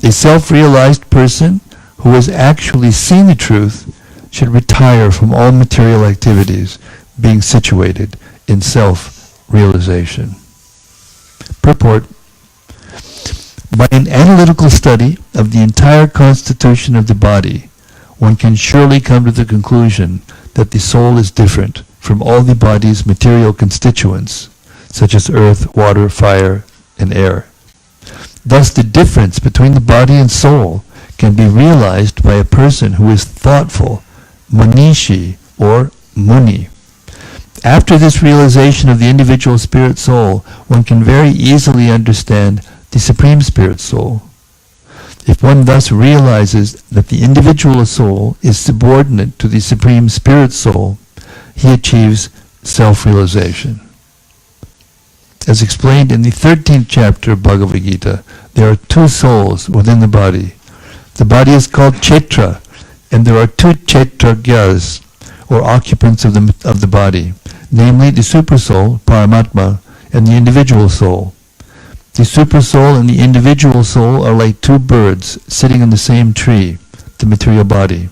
A self-realized person who has actually seen the truth should retire from all material activities, being situated in self-realization. Purport. By an analytical study of the entire constitution of the body, one can surely come to the conclusion that the soul is different from all the body's material constituents, such as earth, water, fire, and air. Thus the difference between the body and soul can be realized by a person who is thoughtful, manishi or muni. After this realization of the individual spirit soul, one can very easily understand the Supreme Spirit soul. If one thus realizes that the individual soul is subordinate to the Supreme Spirit soul, he achieves self-realization. As explained in the 13th chapter of Bhagavad Gita, there are two souls within the body. The body is called Chetra, and there are two Chetragyas, or occupants of the body, namely the Supersoul, Paramatma, and the individual soul. The Supersoul and the individual soul are like two birds sitting on the same tree, the material body.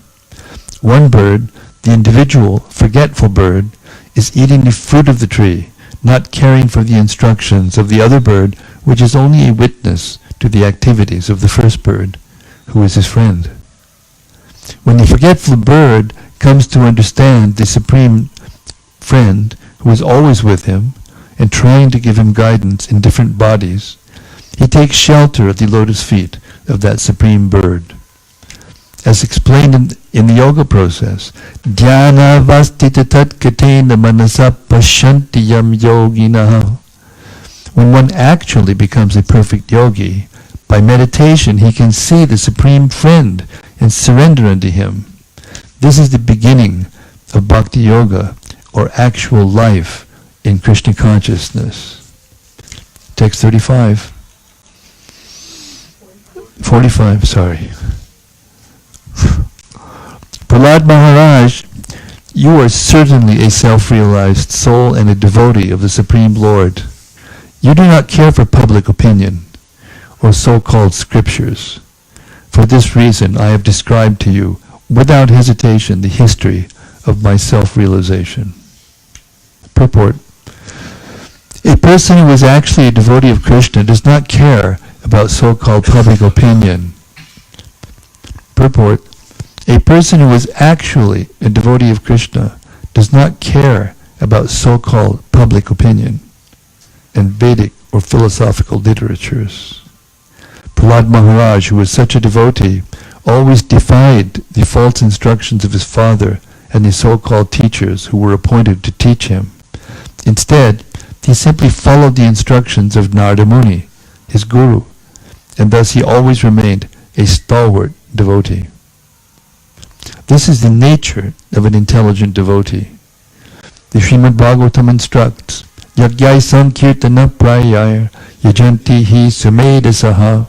One bird, the individual, forgetful bird, is eating the fruit of the tree, not caring for the instructions of the other bird, which is only a witness to the activities of the first bird, who is his friend. When the forgetful bird comes to understand the Supreme Friend, who is always with him, and trying to give him guidance in different bodies, he takes shelter at the lotus feet of that Supreme Bird. As explained in the yoga process, dhyana vastita tat katena manasa pashanti yam yoginaha. When one actually becomes a perfect yogi, by meditation he can see the Supreme Friend and surrender unto him. This is the beginning of Bhakti Yoga, or actual life in Krishna consciousness. Text 45. 45, sorry. Prahlad Maharaj, you are certainly a self-realized soul and a devotee of the Supreme Lord. You do not care for public opinion or so-called scriptures. For this reason, I have described to you, without hesitation, the history of my self-realization. Purport. A person who is actually a devotee of Krishna does not care about so-called public opinion. Purport. A person who is actually a devotee of Krishna does not care about so-called public opinion and Vedic or philosophical literatures. Prahlad Maharaj, who was such a devotee, always defied the false instructions of his father and the so-called teachers who were appointed to teach him. Instead, he simply followed the instructions of Narada Muni, his guru, and thus he always remained a stalwart devotee. This is the nature of an intelligent devotee. The Srimad Bhagavatam instructs, Yagyai Sankirtana Prayaya Yajanti Hi Sumedasaha.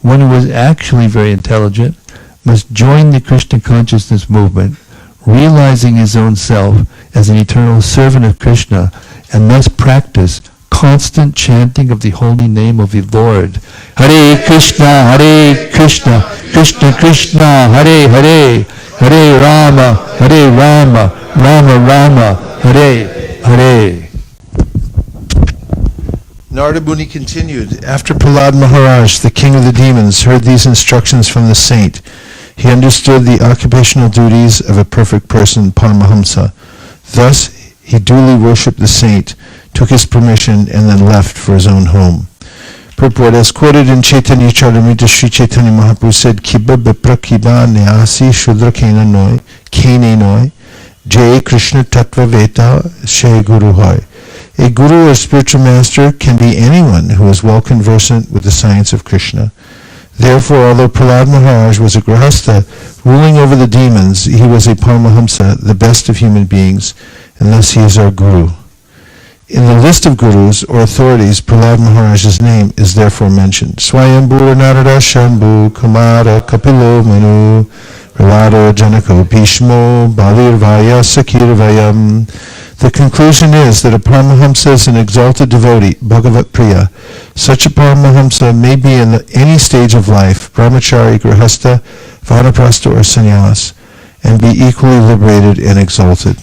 One who is actually very intelligent must join the Krishna consciousness movement, realizing his own self as an eternal servant of Krishna, and thus practice constant chanting of the holy name of the Lord. Hare Krishna, Krishna Krishna, Hare Hare, Hare Rama, Rama Rama, Hare Hare. Narada Muni continued, after Prahlad Maharaj, the king of the demons, heard these instructions from the saint, he understood the occupational duties of a perfect person, Paramahamsa. Thus, he duly worshipped the saint, took his permission, and then left for his own home. Purport, as quoted in Chaitanya Charitamrita, Sri Chaitanya Mahaprabhu said, Kiba bipra kiba neasi shudra kena noi, jai Krishna tattva veta she guru hoy. A guru or spiritual master can be anyone who is well conversant with the science of Krishna. Therefore, although Prahlad Maharaj was a grihastha ruling over the demons, he was a Paramahamsa, the best of human beings, and thus he is our guru. In the list of gurus or authorities, Prahlad Maharaj's name is therefore mentioned. Swayambhu Narada Shambhu Kumara Kapilo Manu Prahlado Janako Bhishmo Balirvaya Sakirvayam. The conclusion is that a Paramahamsa is an exalted devotee, Bhagavat Priya. Such a Paramahamsa may be in any stage of life, brahmachari, grihastha, vanaprastha, or sannyas, and be equally liberated and exalted.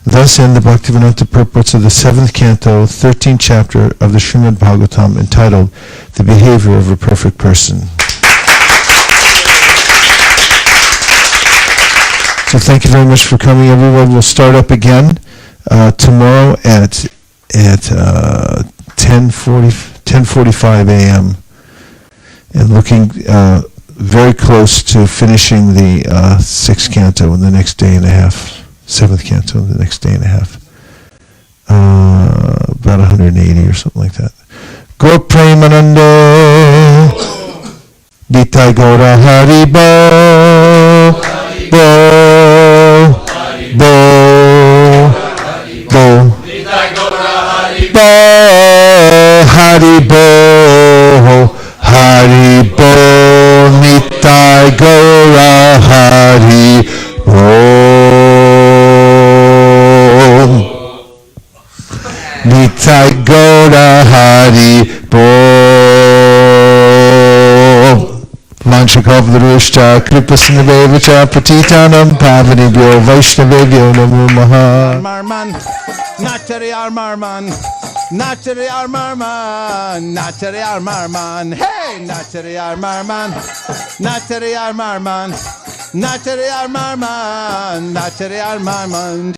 Thus end the Bhaktivedanta purports of the 7th canto, 13th chapter of the Srimad Bhagavatam, entitled The Behavior of a Perfect Person. So thank you very much for coming, everyone. We'll start up again tomorrow at 10:40. 10:45 a.m. and looking very close to finishing the 6th canto in the next day and a half, 7th canto in the next day and a half. About 180 or something like that. Go Premanando, Nitai Gaura Hari Bo, Bo, Bo, Bo, Bo, Hari Bo, Hari Bo, Nitai Gaura Hari Bo. Nitai Gaura Hari Bo. Vanshakavaluruscha Kripasinaveva Patitanam Pavanibhyo Vaishnavebhyo Namo Maha. Marman, Natari Marman, Natari Marman, Natari Marman, hey, Natari Marman, Natari Marman, Natari Marman, Natari Marman.